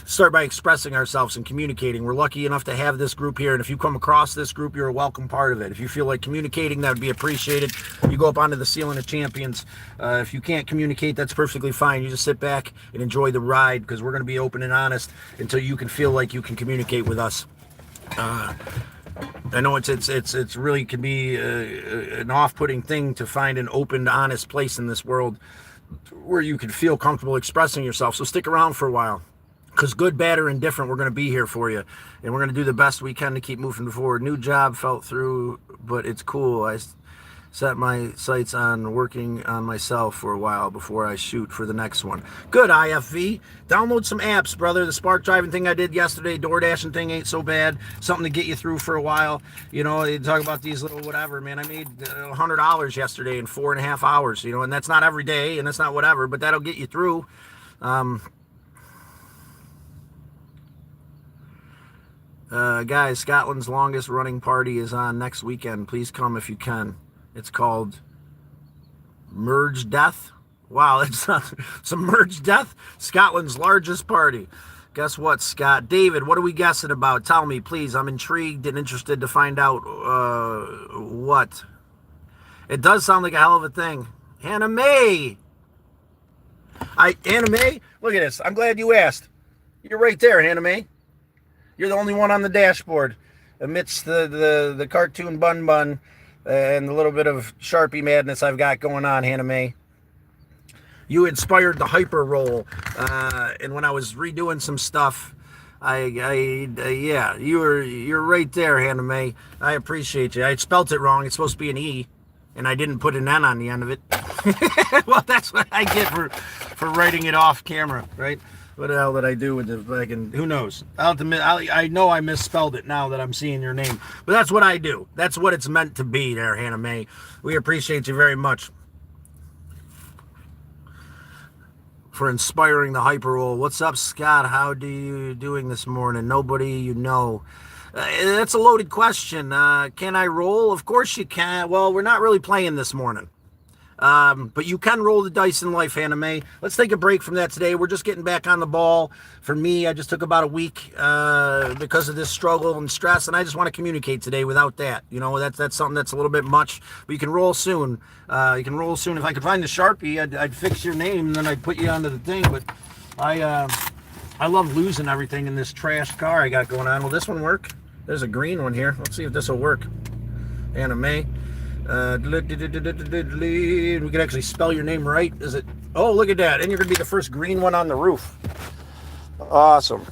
Start by expressing ourselves and communicating. We're lucky enough to have this group here, and if you come across this group, you're a welcome part of it. If you feel like communicating, that would be appreciated. You go up onto the ceiling of champions. If you can't communicate, that's perfectly fine. You just sit back and enjoy the ride, because we're going to be open and honest until you can feel like you can communicate with us. I know it's really can be an off-putting thing to find an open, honest place in this world where you can feel comfortable expressing yourself. So stick around for a while. Because good, bad, or indifferent, we're going to be here for you. And we're going to do the best we can to keep moving forward. New job fell through, but it's cool. I set my sights on working on myself for a while before I shoot for the next one. Good, IFV. Download some apps, brother. The spark driving thing I did yesterday, door dashing thing ain't so bad. Something to get you through for a while. You know, you talk about these little whatever, man. I made $100 yesterday in 4.5 hours, you know, and that's not every day, and that's not whatever, but that'll get you through. Guys, Scotland's longest running party is on next weekend. Please come if you can. It's called Merge Death. Wow, it's some Merge Death. Scotland's largest party. Guess what, Scott? David, what are we guessing about? Tell me, please. I'm intrigued and interested to find out what. It does sound like a hell of a thing. Hannah May. Hannah May, look at this. I'm glad you asked. You're right there, Hannah May. You're the only one on the dashboard amidst the cartoon bun and the little bit of Sharpie madness I've got going on, Hannah May. You inspired the hyper roll, and when I was redoing some stuff, yeah, you're right there, Hannah May. I appreciate you. I spelt it wrong. It's supposed to be an E, and I didn't put an N on the end of it. Well, that's what I get for writing it off camera, right? What the hell did I do with the fucking, who knows? I know I misspelled it now that I'm seeing your name. But that's what I do. That's what it's meant to be there, Hannah May. We appreciate you very much for inspiring the hyper roll. What's up, Scott? How do you doing this morning? Nobody you know. That's a loaded question. Can I roll? Of course you can. Well, we're not really playing this morning. But you can roll the dice in life, Hannah May. Let's take a break from that today. We're just getting back on the ball. For me, I just took about a week because of this struggle and stress, and I just want to communicate today without that. You know, that's something that's a little bit much, but you can roll soon. You can roll soon. If I could find the Sharpie, I'd fix your name, and then I'd put you onto the thing, but I love losing everything in this trash car I got going on. Will this one work? There's a green one here. Let's see if this will work. Hannah May. We can actually spell your name right. Is it? Oh, look at that. And you're going to be the first green one on the roof. Awesome.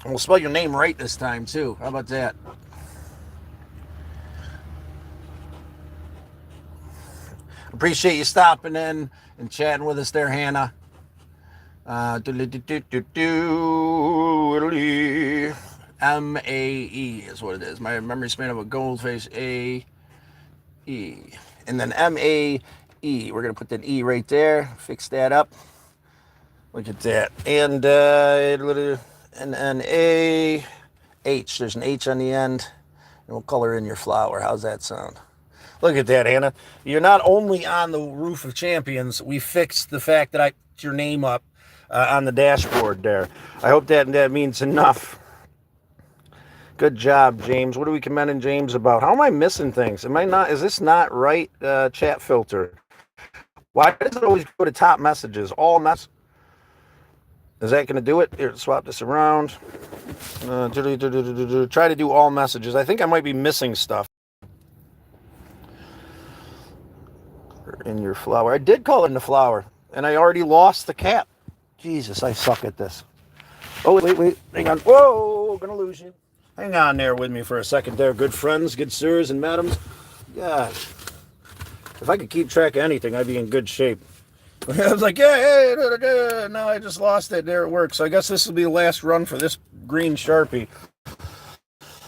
We'll spell your name right this time, too. How about that? Appreciate you stopping in and chatting with us there, Hannah. M-A-E is what it is. My memory span of a goldfish, A-E. And then M-A-E. We're going to put that E right there. Fix that up. Look at that. And N-N-A-H. There's an H on the end. And we'll color in your flower. How's that sound? Look at that, Hannah. You're not only on the roof of champions, we fixed the fact that I put your name up on the dashboard there. I hope that means enough. Good job, James. What are we commending James about? How am I missing things? Is this not right, chat filter? Why does it always go to top messages? All mess. Is that going to do it? Here, swap this around. Try to do all messages. I think I might be missing stuff. In your flower. I did call it in the flower, and I already lost the cap. Jesus, I suck at this. Oh, wait. Hang on. Whoa, gonna lose you. Hang on there with me for a second there. Good friends, good sirs and madams. Yeah. If I could keep track of anything, I'd be in good shape. I was like, yeah, no, I just lost it. There it works. So I guess this will be the last run for this green Sharpie.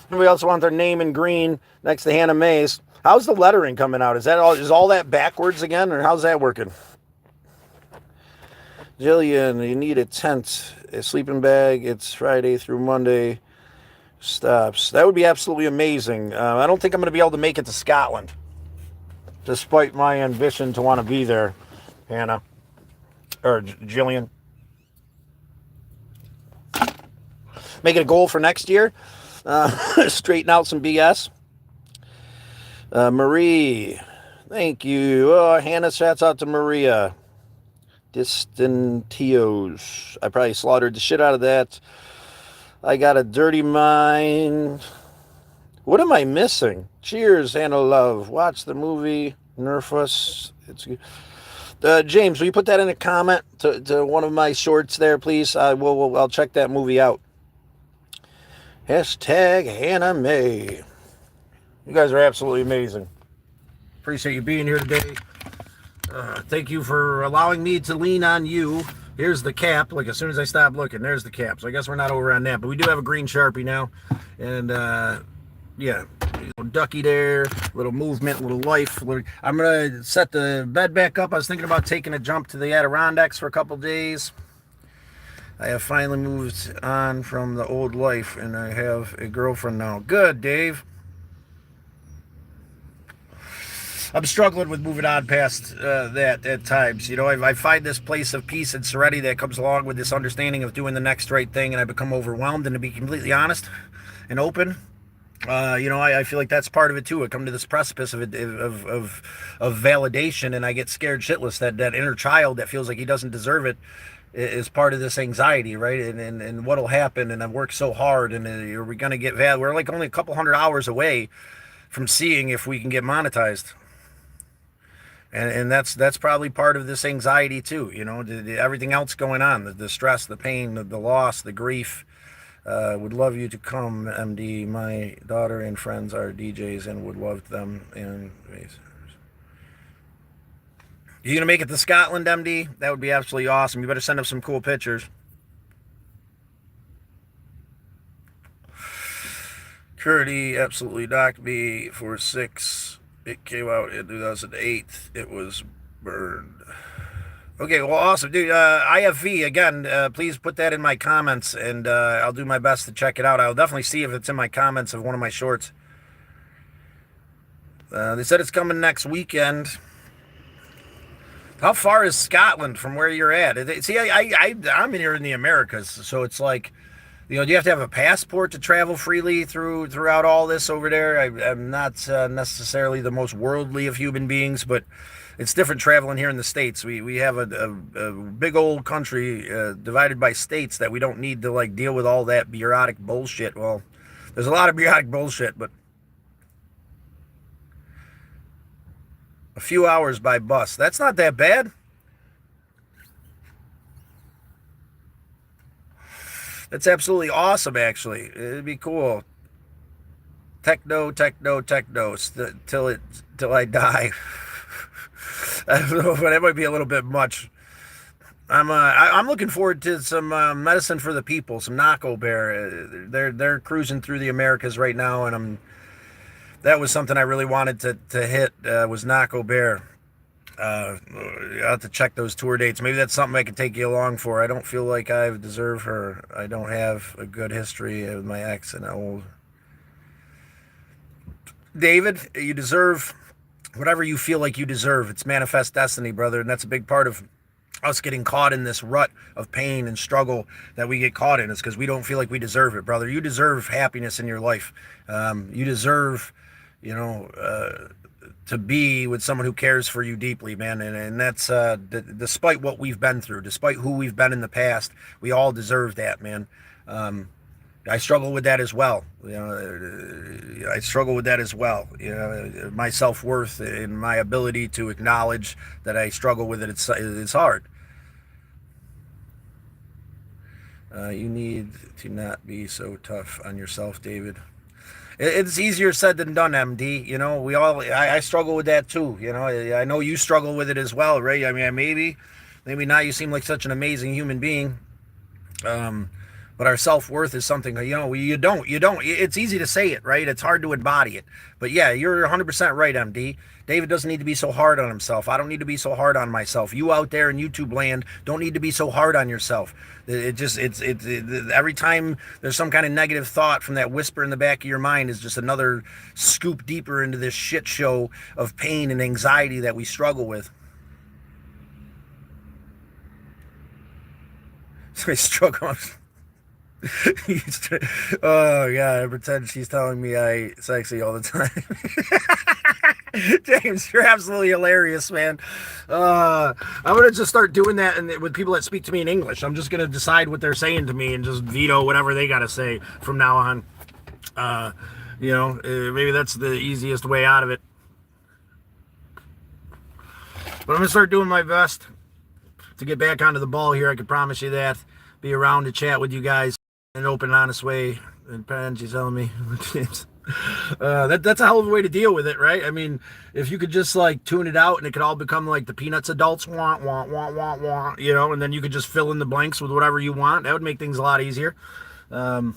Anybody else want their name in green next to Hannah Mays? How's the lettering coming out? Is all that backwards again, or how's that working? Jillian, you need a tent, a sleeping bag. It's Friday through Monday. Stops. That would be absolutely amazing. I don't think I'm going to be able to make it to Scotland, despite my ambition to want to be there, Hannah. Or Jillian. Make it a goal for next year. Straighten out some BS. Marie, thank you. Oh, Hannah, shouts out to Maria. Distantios. I probably slaughtered the shit out of that. I got a dirty mind. What am I missing? Cheers, Hannah Love. Watch the movie. Nerf us. It's good. James, will you put that in a comment to one of my shorts there, please? I'll check that movie out. Hashtag Hannah May. You guys are absolutely amazing. Appreciate you being here today. Thank you for allowing me to lean on you. Here's the cap. Like, as soon as I stop looking, there's the cap. So I guess we're not over on that. But we do have a green Sharpie now. And, yeah. Little ducky there. Little movement, little life. I'm going to set the bed back up. I was thinking about taking a jump to the Adirondacks for a couple days. I have finally moved on from the old life, and I have a girlfriend now. Good, Dave. I'm struggling with moving on past that at times. You know, I find this place of peace and serenity that comes along with this understanding of doing the next right thing, and I become overwhelmed. And to be completely honest and open, I feel like that's part of it too. I come to this precipice of validation, and I get scared shitless. That inner child that feels like he doesn't deserve it is part of this anxiety, right? And what'll happen? And I've worked so hard, and are we going to get valid? We're like only a couple 100 hours away from seeing if we can get monetized. And that's probably part of this anxiety too, everything else going on, the stress, the pain, the loss, the grief. Would love you to come, MD. My daughter and friends are DJs and would love them. And you gonna make it to Scotland, MD? That would be absolutely awesome. You better send us some cool pictures. Curdy absolutely docked me for 6. It came out in 2008. It was burned. Okay, well, awesome, dude. IFV, again, please put that in my comments, and I'll do my best to check it out. I'll definitely see if it's in my comments of one of my shorts. They said it's coming next weekend. How far is Scotland from where you're at? See, I'm here in the Americas, so it's like, do you have to have a passport to travel freely throughout all this over there? I'm not necessarily the most worldly of human beings, but it's different traveling here in the States. We have a big old country divided by states that we don't need to deal with all that bureaucratic bullshit. Well, there's a lot of bureaucratic bullshit, but a few hours by bus. That's not that bad. That's absolutely awesome, actually. It'd be cool. Techno, techno, techno, till I die. I don't know, but that might be a little bit much. I'm looking forward to some medicine for the people, some Naco Bear. They're cruising through the Americas right now, and that was something I really wanted to hit was Naco Bear. I have to check those tour dates. Maybe that's something I can take you along for. I don't feel like I deserve her. I don't have a good history with my ex and old. David, you deserve whatever you feel like you deserve. It's manifest destiny, brother, and that's a big part of us getting caught in this rut of pain and struggle that we get caught in is because we don't feel like we deserve it, brother. You deserve happiness in your life. You deserve, you know, to be with someone who cares for you deeply, man. And that's despite what we've been through, despite who we've been in the past, we all deserve that, man. I struggle with that as well. You know, I struggle with that as well. You know, my self-worth and my ability to acknowledge that I struggle with it. It's hard. You need to not be so tough on yourself, David. It's easier said than done, MD. You know, I struggle with that too. You know, I know you struggle with it as well, right? I mean, maybe now you seem like such an amazing human being. But our self-worth is something, you know, you don't. It's easy to say it, right? It's hard to embody it. But yeah, you're 100% right, MD. David doesn't need to be so hard on himself. I don't need to be so hard on myself. You out there in YouTube land don't need to be so hard on yourself. Every time there's some kind of negative thought from that whisper in the back of your mind is just another scoop deeper into this shit show of pain and anxiety that we struggle with. So I struggle. Oh god, I pretend she's telling me I sexy all the time. James, you're absolutely hilarious, man. I'm gonna just start doing that and with people that speak to me in English. I'm just gonna decide what they're saying to me and just veto whatever they gotta say from now on. Maybe that's the easiest way out of it. But I'm gonna start doing my best to get back onto the ball here. I can promise you that. Be around to chat with you guys in an open and honest way. And she's telling me that's a hell of a way to deal with it, right? I mean, if you could just like tune it out and it could all become like the Peanuts adults want, you know, and then you could just fill in the blanks with whatever you want. That would make things a lot easier. I'm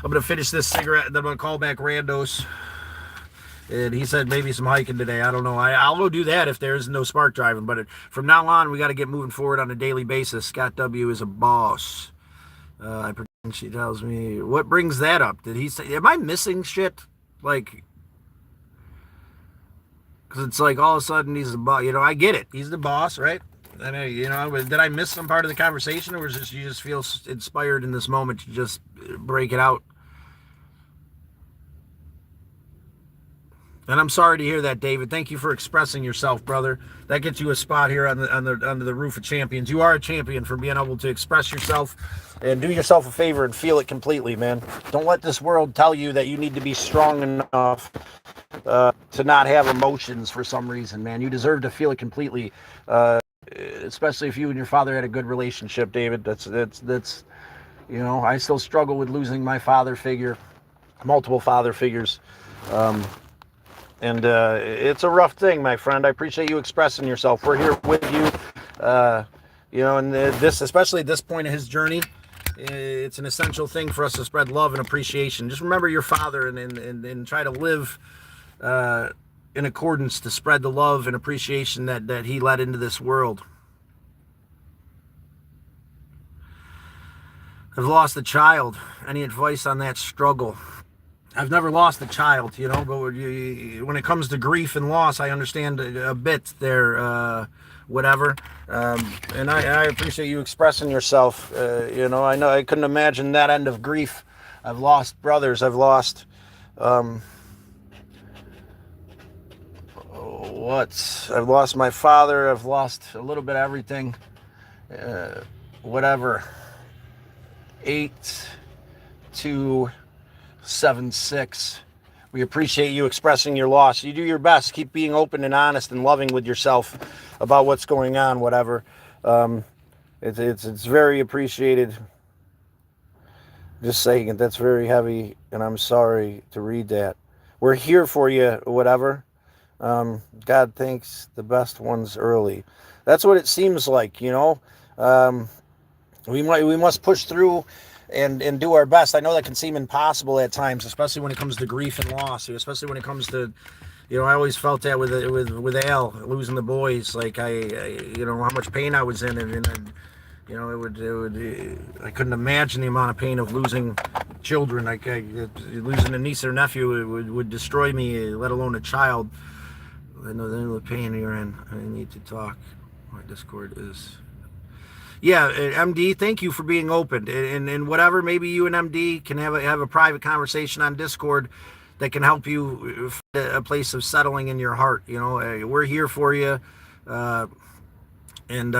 gonna finish this cigarette and then I'm gonna call back Randos. And he said maybe some hiking today. I don't know. I'll go do that if there's no spark driving. But from now on, we got to get moving forward on a daily basis. Scott W. is a boss. I pretend she tells me. What brings that up? Did he say, am I missing shit? Like, because it's like all of a sudden he's the boss. You know, I get it. He's the boss, right? And did I miss some part of the conversation, or is just you just feel inspired in this moment to just break it out? And I'm sorry to hear that, David. Thank you for expressing yourself, brother. That gets you a spot here under the roof of champions. You are a champion for being able to express yourself and do yourself a favor and feel it completely, man. Don't let this world tell you that you need to be strong enough to not have emotions for some reason, man. You deserve to feel it completely, especially if you and your father had a good relationship, David. That's you know, I still struggle with losing my father figure, multiple father figures. And it's a rough thing, my friend. I appreciate you expressing yourself. We're here with you. And this, especially at this point of his journey, it's an essential thing for us to spread love and appreciation. Just remember your father and try to live in accordance to spread the love and appreciation that he led into this world. I've lost a child. Any advice on that struggle? I've never lost a child, you know, but when it comes to grief and loss, I understand a bit there, whatever. And I appreciate you expressing yourself. I know I couldn't imagine that end of grief. I've lost brothers. I've lost, I've lost my father. I've lost a little bit of everything, whatever. 8-2-7-6. We appreciate you expressing your loss. You do your best. Keep being open and honest and loving with yourself about what's going on, whatever. Um, it's very appreciated. Just saying it. That's very heavy, and I'm sorry to read that. We're here for you, whatever. God thinks the best ones early. That's what it seems like, you know. Um, we must push through and do our best. I know that can seem impossible at times, especially when it comes to grief and loss, especially when it comes to, you know, I always felt that with Al losing the boys, like you know how much pain I was in, and you know I couldn't imagine the amount of pain of losing children, like losing a niece or nephew would destroy me, let alone a child. I know the pain you're in. I need to talk. My Discord is. Yeah, MD, thank you for being open. And whatever, maybe you and MD can have a private conversation on Discord that can help you find a place of settling in your heart. You know, we're here for you. Uh, and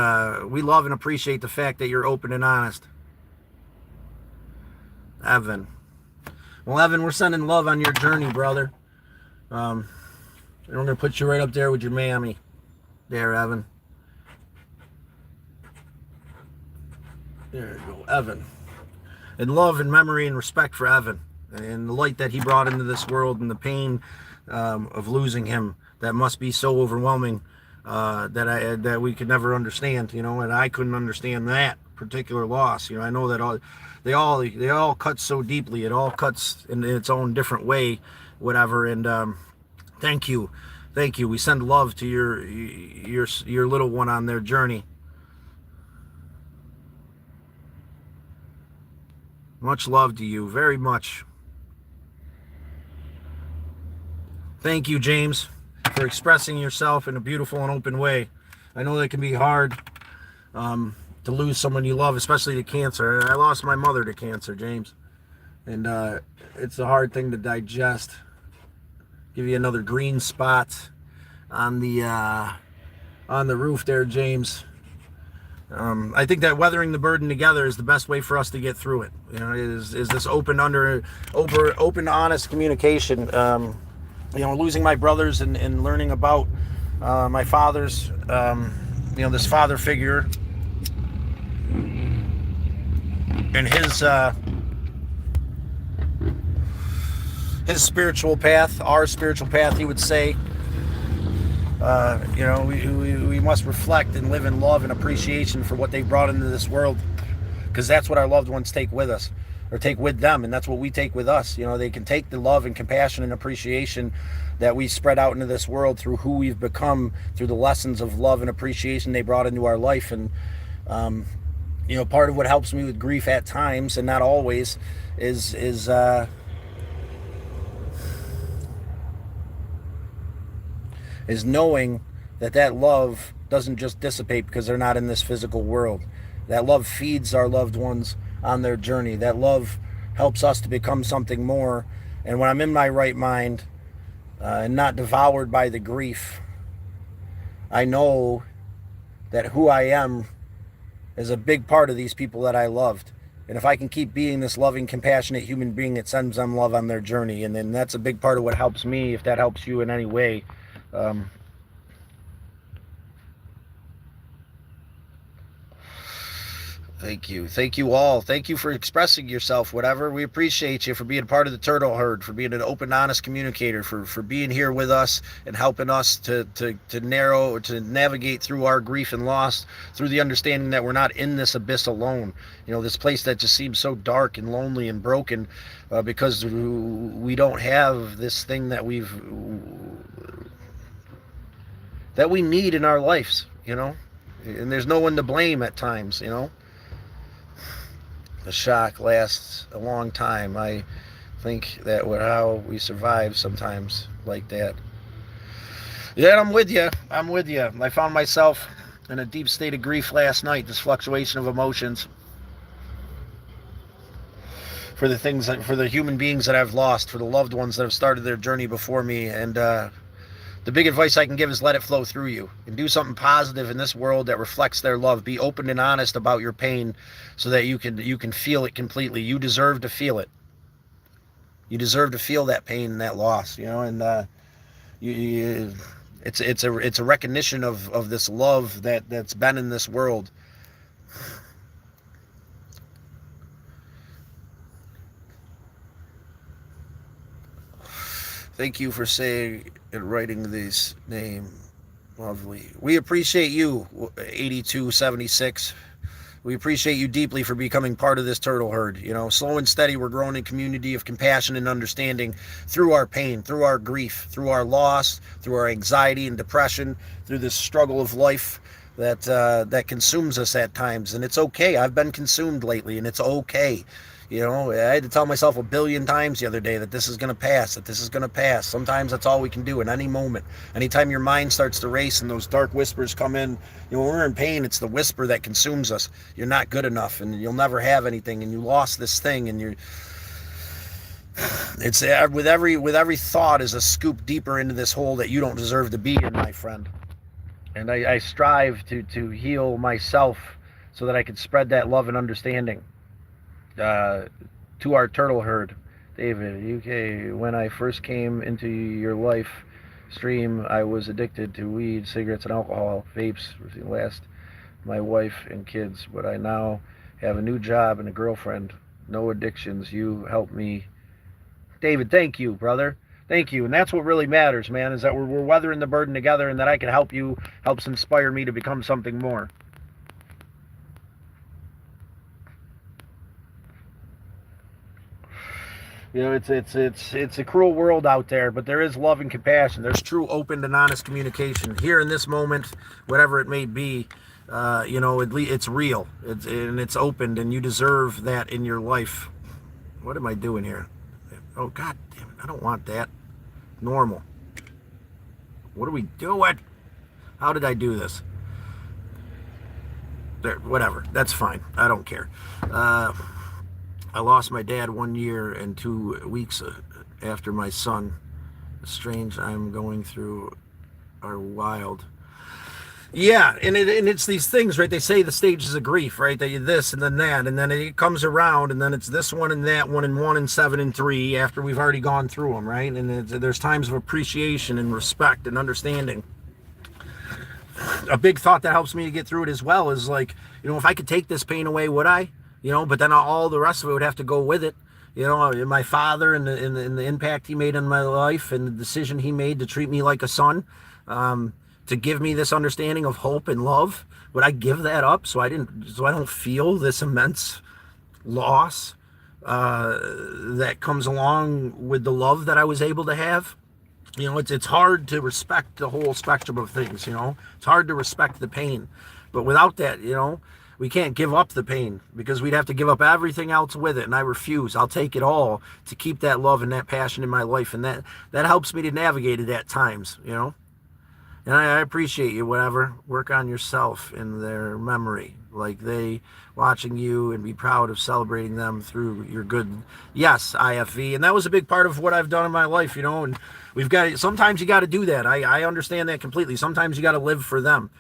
we love and appreciate the fact that you're open and honest. Evan. Well, Evan, we're sending love on your journey, brother. And we're going to put you right up there with your mammy. There, Evan. There you go, Evan. And love and memory and respect for Evan and the light that he brought into this world and the pain of losing him that must be so overwhelming that we could never understand, you know, and I couldn't understand that particular loss. You know, I know that they all cut so deeply. It all cuts in its own different way, whatever. And thank you. We send love to your little one on their journey. Much love to you, very much. Thank you, James, for expressing yourself in a beautiful and open way. I know that can be hard to lose someone you love, especially to cancer. I lost my mother to cancer, James, and it's a hard thing to digest. Give you another green spot on the roof there, James. I think that weathering the burden together is the best way for us to get through it. You know, is this open, honest communication. You know, losing my brothers and learning about my father's, you know, this father figure and his spiritual path, our spiritual path, he would say. You know, we must reflect and live in love and appreciation for what they brought into this world, because that's what our loved ones take with us, or take with them, and that's what we take with us. You know, they can take the love and compassion and appreciation that we spread out into this world through who we've become, through the lessons of love and appreciation they brought into our life. And you know, part of what helps me with grief at times, and not always, is knowing that love doesn't just dissipate because they're not in this physical world. That love feeds our loved ones on their journey. That love helps us to become something more. And when I'm in my right mind and not devoured by the grief, I know that who I am is a big part of these people that I loved. And if I can keep being this loving, compassionate human being, it sends them love on their journey. And then that's a big part of what helps me, if that helps you in any way. Thank you all. Thank you for expressing yourself, whatever. We appreciate you for being part of the turtle herd, for being an open, honest communicator, for being here with us and helping us to navigate through our grief and loss, through the understanding that we're not in this abyss alone. You know, this place that just seems so dark and lonely and broken because we don't have this thing that we need in our lives, you know, and there's no one to blame at times, you know. The shock lasts a long time. I think that how we survive sometimes like that. Yeah, I'm with you. I found myself in a deep state of grief last night, this fluctuation of emotions for the human beings that I've lost, for the loved ones that have started their journey before me. And the big advice I can give is let it flow through you and do something positive in this world that reflects their love. Be open and honest about your pain so that you can feel it completely. You deserve to feel it. You deserve to feel that pain and that loss, you know, and It's a recognition of this love that's been in this world. Thank you for saying and writing this name. Lovely. We appreciate you, 8276. We appreciate you deeply for becoming part of this turtle herd. Slow and steady, we're growing a community of compassion and understanding through our pain, through our grief, through our loss, through our anxiety and depression, through this struggle of life that consumes us at times. And it's okay. I've been consumed lately, and it's okay. I had to tell myself a billion times the other day that this is going to pass, that this is going to pass. Sometimes that's all we can do in any moment. Anytime your mind starts to race and those dark whispers come in, when we're in pain, it's the whisper that consumes us. You're not good enough, and you'll never have anything, and you lost this thing, and it's with every thought is a scoop deeper into this hole that you don't deserve to be in, my friend. And I strive to heal myself so that I can spread that love and understanding to our turtle herd. David, UK, when I first came into your life stream, I was addicted to weed, cigarettes, and alcohol, vapes, last my wife and kids, but I now have a new job and a girlfriend. No addictions. You help me. David, thank you, brother. Thank you. And that's what really matters, man, is that we're weathering the burden together, and that I can help you, helps inspire me to become something more. It's a cruel world out there, but there is love and compassion. There's true, open, and honest communication here in this moment, whatever it may be. It's real, and it's opened, and you deserve that in your life. What am I doing here? Oh, God damn it! I don't want that. Normal. What are we doing? How did I do this? There, whatever. That's fine. I don't care. I lost my dad 1 year and 2 weeks after my son. Strange I'm going through are wild. Yeah, and it's these things, right? They say the stages of grief, right? That you this and then that, and then it comes around, and then it's this one and that one and 1 and 7 and 3 after we've already gone through them, right? And there's times of appreciation and respect and understanding. A big thought that helps me to get through it as well is like, if I could take this pain away, would I? But then all the rest of it would have to go with it. My father and the impact he made on my life and the decision he made to treat me like a son, to give me this understanding of hope and love. Would I give that up so I don't feel this immense loss that comes along with the love that I was able to have? It's hard to respect the whole spectrum of things. It's hard to respect the pain, but without that, we can't give up the pain, because we'd have to give up everything else with it, and I refuse. I'll take it all to keep that love and that passion in my life, and that helps me to navigate it at times, And I appreciate you, whatever. Work on yourself in their memory, like they watching you, and be proud of celebrating them through your good. Yes, IFV, and that was a big part of what I've done in my life, and sometimes you got to do that. I understand that completely. Sometimes you got to live for them.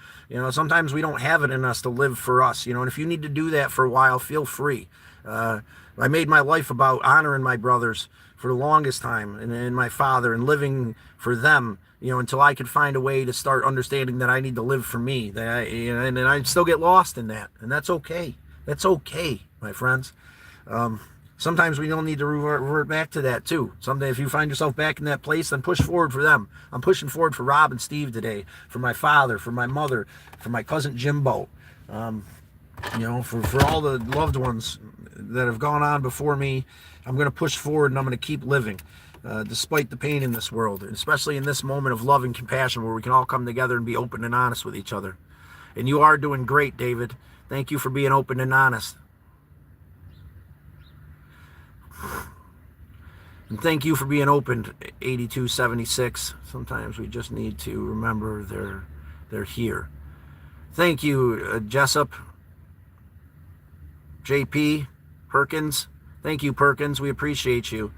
Sometimes we don't have it in us to live for us, and if you need to do that for a while, feel free. I made my life about honoring my brothers for the longest time, and my father, and living for them, until I could find a way to start understanding that I need to live for me. And I still get lost in that, and that's okay. That's okay, my friends. Sometimes we don't need to revert back to that too. Someday, if you find yourself back in that place, then push forward for them. I'm pushing forward for Rob and Steve today, for my father, for my mother, for my cousin Jimbo, for all the loved ones that have gone on before me. I'm going to push forward, and I'm going to keep living, despite the pain in this world, and especially in this moment of love and compassion where we can all come together and be open and honest with each other. And you are doing great, David. Thank you for being open and honest. And thank you for being open, 8276. Sometimes we just need to remember they're here. Thank you, Jessup, JP, Perkins. Thank you, Perkins. We appreciate you.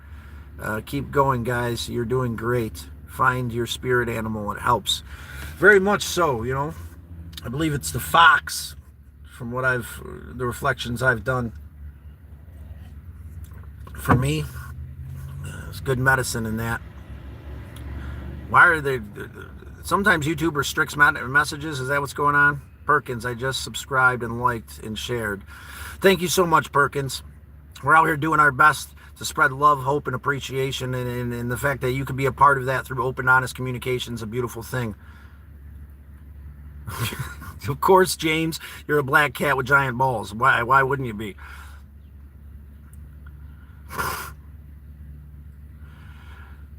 Keep going, guys. You're doing great. Find your spirit animal. It helps. Very much so, I believe it's the fox, from the reflections I've done. For me, it's good medicine in that. Why are they Sometimes YouTube restricts messages. Is that what's going on? Perkins, I just subscribed and liked and shared. Thank you so much, Perkins. We're out here doing our best to spread love, hope, and appreciation, and the fact that you can be a part of that through open, honest communication is a beautiful thing. Of course, James, you're a black cat with giant balls. Why wouldn't you be?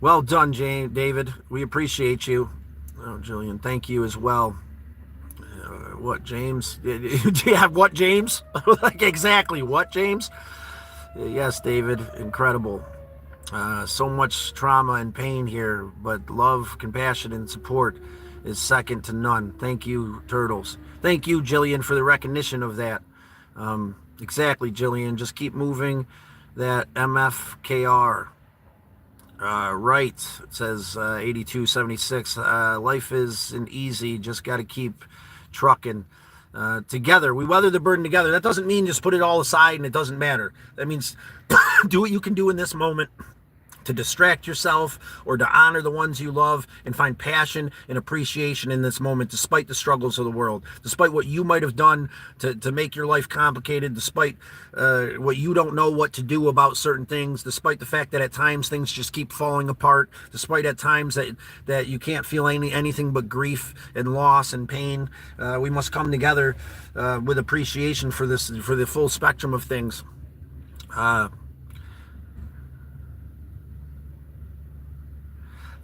Well done, David. We appreciate you. Oh, Jillian, thank you as well. What, James? Do you have what, James? Like, exactly what, James? Yes, David, incredible. So much trauma and pain here, but love, compassion, and support is second to none. Thank you, Turtles. Thank you, Jillian, for the recognition of that. Exactly, Jillian. Just keep moving that MFKR. Right, it says 8276. Life isn't easy. Just got to keep trucking. Together, we weather the burden together. That doesn't mean just put it all aside and it doesn't matter. That means do what you can do in this moment to distract yourself or to honor the ones you love and find passion and appreciation in this moment, despite the struggles of the world, despite what you might have done to make your life complicated, despite what you don't know what to do about certain things, despite the fact that at times things just keep falling apart, despite at times that you can't feel anything but grief and loss and pain. We must come together with appreciation for the full spectrum of things.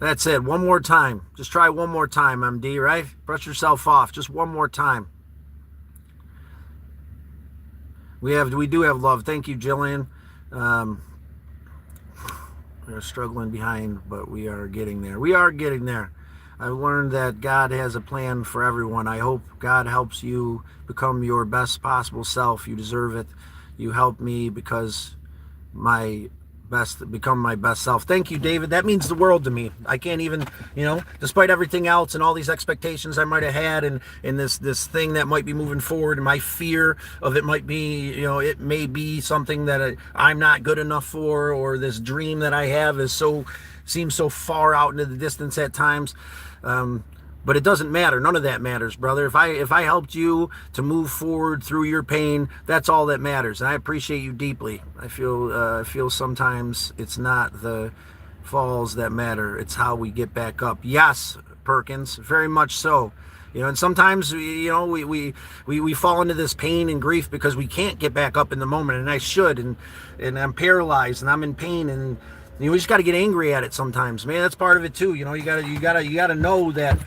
That's it. One more time. Just try one more time, MD, right? Brush yourself off. Just one more time. We do have love. Thank you, Jillian. We're struggling behind, but we are getting there. We are getting there. I've learned that God has a plan for everyone. I hope God helps you become your best possible self. You deserve it. You help me because become my best self. Thank you, David. That means the world to me. I can't even, despite everything else and all these expectations I might have had and this thing that might be moving forward, and my fear of it might be, it may be something that I'm not good enough for, or this dream that I have seems so far out into the distance at times. But it doesn't matter. None of that matters, brother. If I helped you to move forward through your pain, that's all that matters. And I appreciate you deeply. I feel sometimes it's not the falls that matter. It's how we get back up. Yes, Perkins, very much so. And sometimes we fall into this pain and grief because we can't get back up in the moment, and I should, and I'm paralyzed and I'm in pain, and we just got to get angry at it sometimes, man. That's part of it too. You gotta know that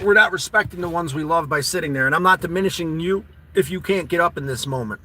we're not respecting the ones we love by sitting there. And I'm not diminishing you if you can't get up in this moment,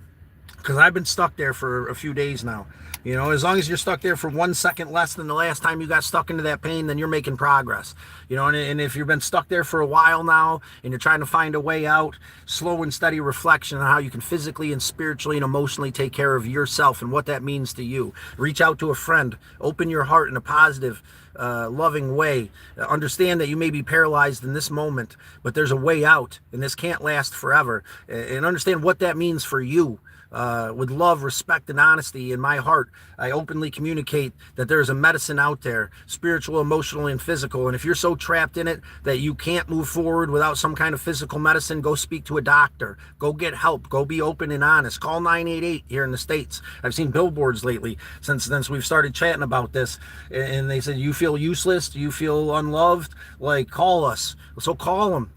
because I've been stuck there for a few days now. As long as you're stuck there for 1 second less than the last time you got stuck into that pain, then you're making progress. And if you've been stuck there for a while now and you're trying to find a way out, slow and steady reflection on how you can physically and spiritually and emotionally take care of yourself and what that means to you. Reach out to a friend, open your heart in a positive, loving way. Understand that you may be paralyzed in this moment, but there's a way out, and this can't last forever. And understand what that means for you. With love, respect, and honesty in my heart, I openly communicate that there is a medicine out there, spiritual, emotional, and physical. And if you're so trapped in it that you can't move forward without some kind of physical medicine, go speak to a doctor. Go get help. Go be open and honest. Call 988 here in the States. I've seen billboards lately since we've started chatting about this. And they said, you feel useless? Do you feel unloved? Like, call us. So call them,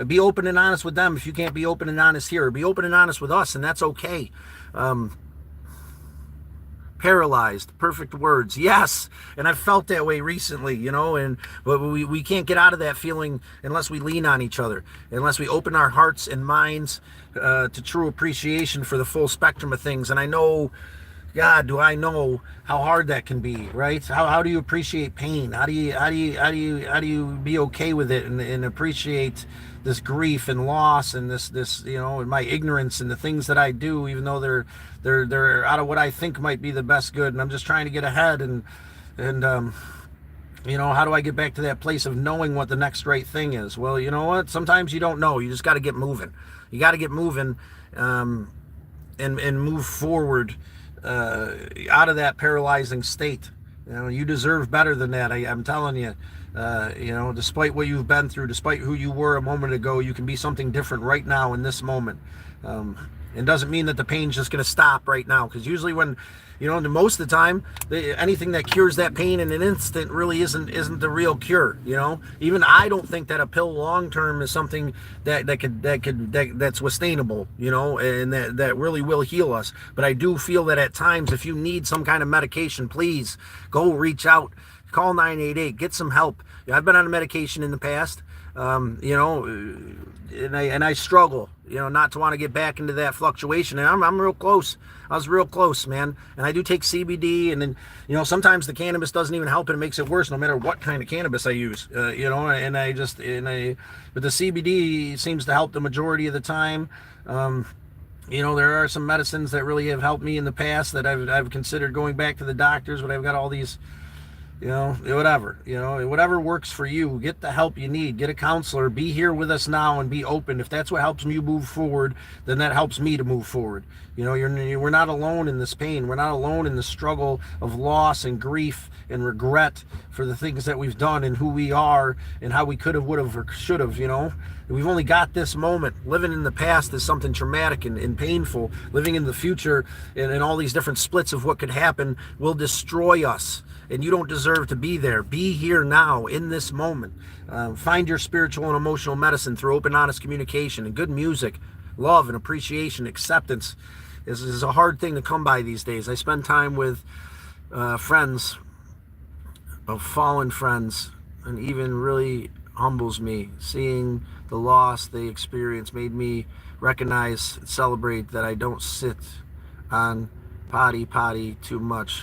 Be open and honest with them if you can't be open and honest here. Be open and honest with us, and that's okay. Paralyzed, perfect words. Yes, and I've felt that way recently, but we can't get out of that feeling unless we lean on each other, unless we open our hearts and minds to true appreciation for the full spectrum of things. And I know, God, do I know how hard that can be, right? How do you appreciate pain? How do you be okay with it and appreciate this grief and loss and this and my ignorance and the things that I do, even though they're out of what I think might be the best good, and I'm just trying to get ahead and how do I get back to that place of knowing what the next right thing is? Well, you know what? Sometimes you don't know. You just got to get moving. You got to get moving and move forward out of that paralyzing state. You deserve better than that. I'm telling you. Despite what you've been through, despite who you were a moment ago, you can be something different right now in this moment. Um, it doesn't mean that the pain's just going to stop right now, because usually when, most of the time, anything that cures that pain in an instant really isn't the real cure. Even I don't think that a pill long term is something that's sustainable. And that really will heal us. But I do feel that at times, if you need some kind of medication, please go reach out. Call 988, get some help. I've been on medication in the past, and I struggle, not to want to get back into that fluctuation. And I'm real close. I was real close, man. And I do take CBD, and then, sometimes the cannabis doesn't even help, and it makes it worse no matter what kind of cannabis I use, but the CBD seems to help the majority of the time. There are some medicines that really have helped me in the past that I've considered going back to the doctors, but I've got all these, whatever works for you. Get the help you need. Get a counselor. Be here with us now and be open. If that's what helps you move forward, then that helps me to move forward. We're not alone in this pain. We're not alone in the struggle of loss and grief and regret for the things that we've done and who we are and how we could have, would have, or should have. We've only got this moment. Living in the past is something traumatic and painful. Living in the future and all these different splits of what could happen will destroy us. And you don't deserve to be there. Be here now in this moment. Find your spiritual and emotional medicine through open, honest communication and good music, love and appreciation, acceptance. This is a hard thing to come by these days. I spend time with friends, of fallen friends, and even really humbles me. Seeing the loss they experience made me recognize and celebrate that I don't sit on potty too much.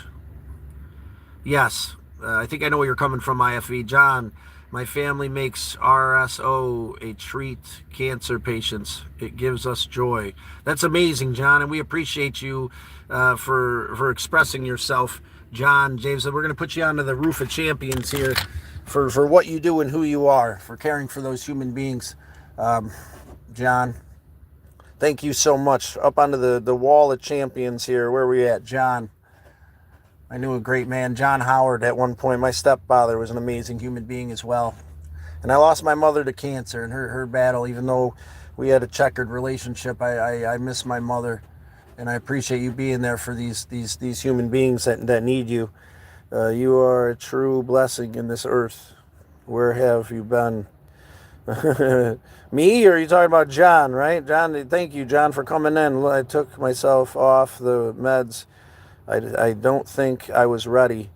Yes, I think I know where you're coming from, IFE. John, my family makes RSO a treat cancer patients. It gives us joy. That's amazing, John, and we appreciate you for expressing yourself. John, James, we're going to put you onto the roof of champions here for what you do and who you are, for caring for those human beings. John, thank you so much. Up onto the wall of champions here. Where are we at, John? I knew a great man, John Howard, at one point. My stepfather was an amazing human being as well. And I lost my mother to cancer and her battle. Even though we had a checkered relationship, I miss my mother. And I appreciate you being there for these human beings that need you. You are a true blessing in this earth. Where have you been? Me, or are you talking about John, right? John, thank you, John, for coming in. I took myself off the meds. I don't think I was ready.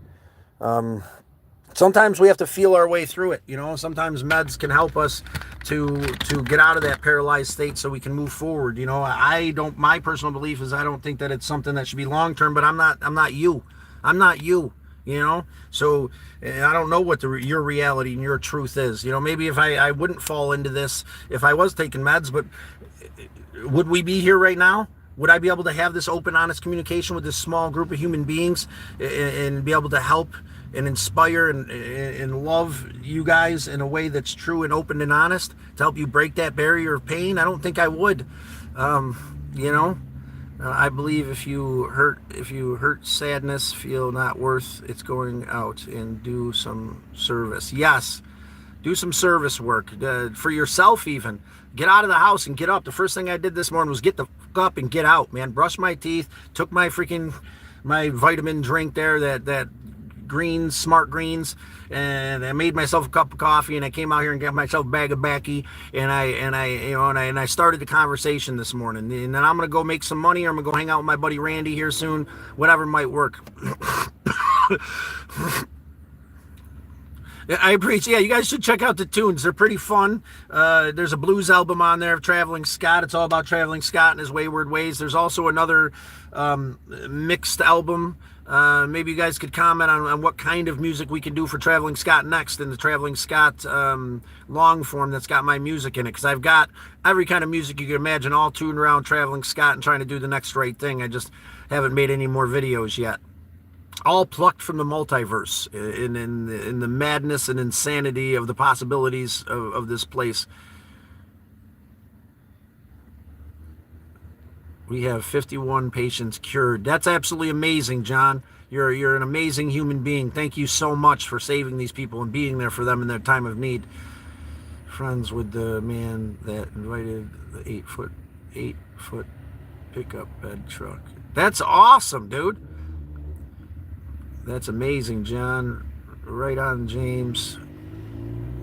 Sometimes we have to feel our way through it. Sometimes meds can help us to get out of that paralyzed state so we can move forward. My personal belief is I don't think that it's something that should be long-term, but I'm not you. I'm not you, So I don't know what your reality and your truth is. Maybe if I wouldn't fall into this if I was taking meds, but would we be here right now? Would I be able to have this open, honest communication with this small group of human beings and be able to help and inspire and love you guys in a way that's true and open and honest to help you break that barrier of pain? I don't think I would. I believe if you hurt sadness, feel not worth it's going out and do some service. Yes, do some service work for yourself even. Get out of the house and get up. The first thing I did this morning was get the fuck up and get out, man. Brush my teeth, took my vitamin drink there, that greens, smart greens, and I made myself a cup of coffee, and I came out here and got myself a bag of Becky, and I started the conversation this morning. And then I'm gonna go make some money, or I'm gonna go hang out with my buddy Randy here soon, whatever might work. I appreciate. Yeah, you guys should check out the tunes. They're pretty fun. There's a blues album on there of Traveling Scott. It's all about Traveling Scott and his wayward ways. There's also another mixed album. Maybe you guys could comment on what kind of music we can do for Traveling Scott next in the Traveling Scott long form that's got my music in it. Because I've got every kind of music you can imagine all tuned around Traveling Scott and trying to do the next right thing. I just haven't made any more videos yet. All plucked from the multiverse in the madness and insanity of the possibilities of this place. We have 51 patients cured. That's absolutely amazing, John. You're an amazing human being. Thank you so much for saving these people and being there for them in their time of need. Friends with the man that invited the 8 foot pickup bed truck. That's awesome, dude. That's amazing, John. Right on, James.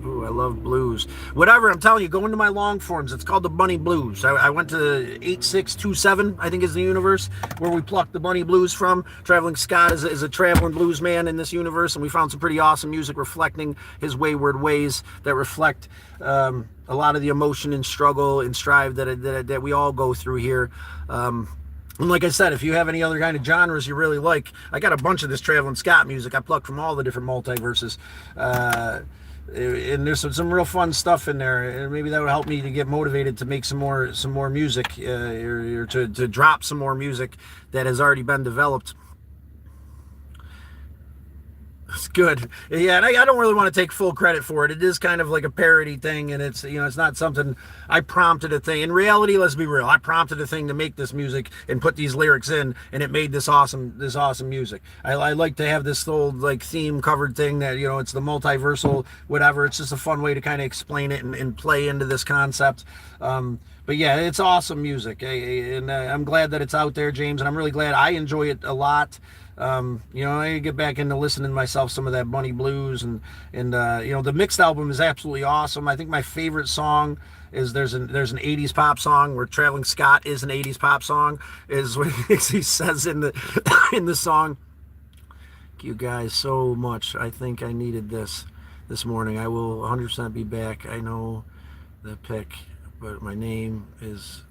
Ooh, I love blues. Whatever, I'm telling you, go into my long forms. It's called the Bunny Blues. I went to 8627, I think is the universe, where we plucked the Bunny Blues from. Traveling Scott is a traveling blues man in this universe, and we found some pretty awesome music reflecting his wayward ways that reflect a lot of the emotion and struggle and strive that we all go through here. And like I said, if you have any other kind of genres you really like, I got a bunch of this Traveling Scott music I plucked from all the different multiverses. And there's some real fun stuff in there, and maybe that would help me to get motivated to make some more music, or to drop some more music that has already been developed. It's good. Yeah, and I don't really want to take full credit for it. It is kind of like a parody thing, and it's not something I prompted a thing. In reality, let's be real, I prompted a thing to make this music and put these lyrics in, and it made this awesome music. I like to have this old like theme covered thing that it's the multiversal whatever. It's just a fun way to kind of explain it and play into this concept. But yeah, it's awesome music, and I'm glad that it's out there, James, and I'm really glad I enjoy it a lot. I get back into listening to myself some of that Bunny Blues, and the mixed album is absolutely awesome. I think my favorite song is there's an 80s pop song where Traveling Scott is an 80s pop song, is what he says in the in the song. Thank you guys so much. I think I needed this morning. I will 100% be back. I know the pick, but my name is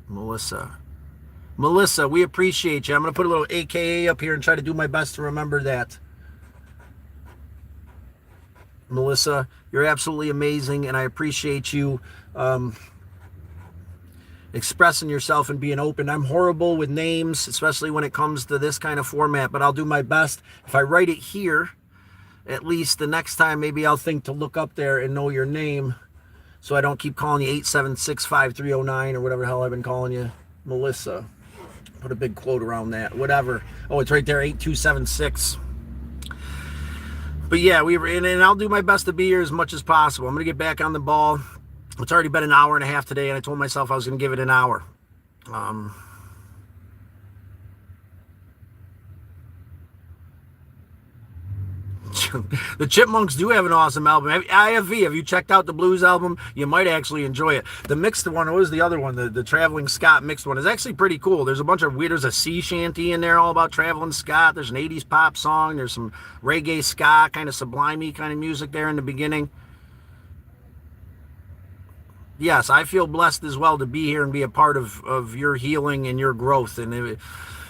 Melissa. Melissa, we appreciate you. I'm going to put a little AKA up here and try to do my best to remember that. Melissa, you're absolutely amazing, and I appreciate you expressing yourself and being open. I'm horrible with names, especially when it comes to this kind of format, but I'll do my best. If I write it here, at least the next time, maybe I'll think to look up there and know your name, so I don't keep calling you 8765309 or whatever the hell I've been calling you. Melissa. Put a big quote around that. Whatever. Oh, it's right there, 8276. But yeah, and I'll do my best to be here as much as possible. I'm going to get back on the ball. It's already been an hour and a half today, and I told myself I was going to give it an hour. The Chipmunks do have an awesome album. IFV, have you checked out the blues album? You might actually enjoy it. The mixed one, what was the other one? The Traveling Scott mixed one is actually pretty cool. There's a bunch of there's a sea shanty in there all about Traveling Scott. There's an 80s pop song. There's some reggae ska, kind of sublimey kind of music there in the beginning. Yes, I feel blessed as well to be here and be a part of your healing and your growth. And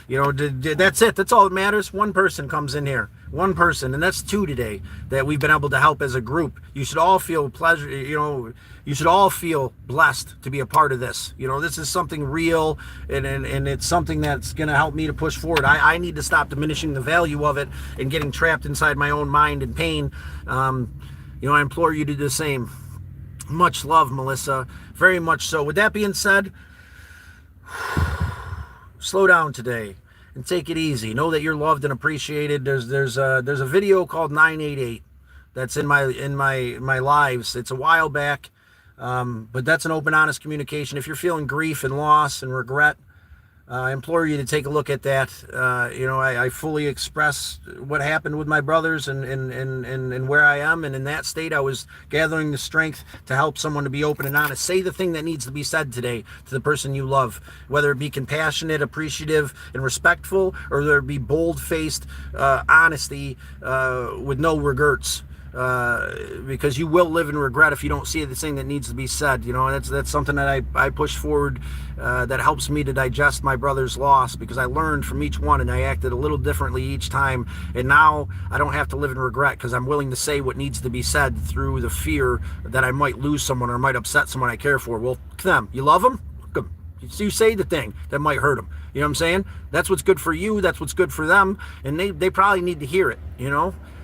that's it. That's all that matters. One person comes in here. One person, and that's two today that we've been able to help as a group. You should all feel pleasure. You should all feel blessed to be a part of this. This is something real, and it's something that's going to help me to push forward. I need to stop diminishing the value of it and getting trapped inside my own mind and pain. I implore you to do the same. Much love, Melissa. Very much so. With that being said, slow down today and take it easy. Know that you're loved and appreciated. There's a video called 988 that's in my lives. It's a while back, but that's an open, honest communication. If you're feeling grief and loss and regret, I implore you to take a look at that. I fully express what happened with my brothers and where I am. And in that state, I was gathering the strength to help someone to be open and honest. Say the thing that needs to be said today to the person you love, whether it be compassionate, appreciative, and respectful, or whether it be bold-faced honesty with no regrets. Because you will live in regret if you don't see the thing that needs to be said. That's something that I push forward, that helps me to digest my brother's loss, because I learned from each one and I acted a little differently each time, and now I don't have to live in regret because I'm willing to say what needs to be said through the fear that I might lose someone or might upset someone I care for. Well, them, you love them? You say the thing that might hurt them. You know what I'm saying? That's what's good for you. That's what's good for them, and they probably need to hear it.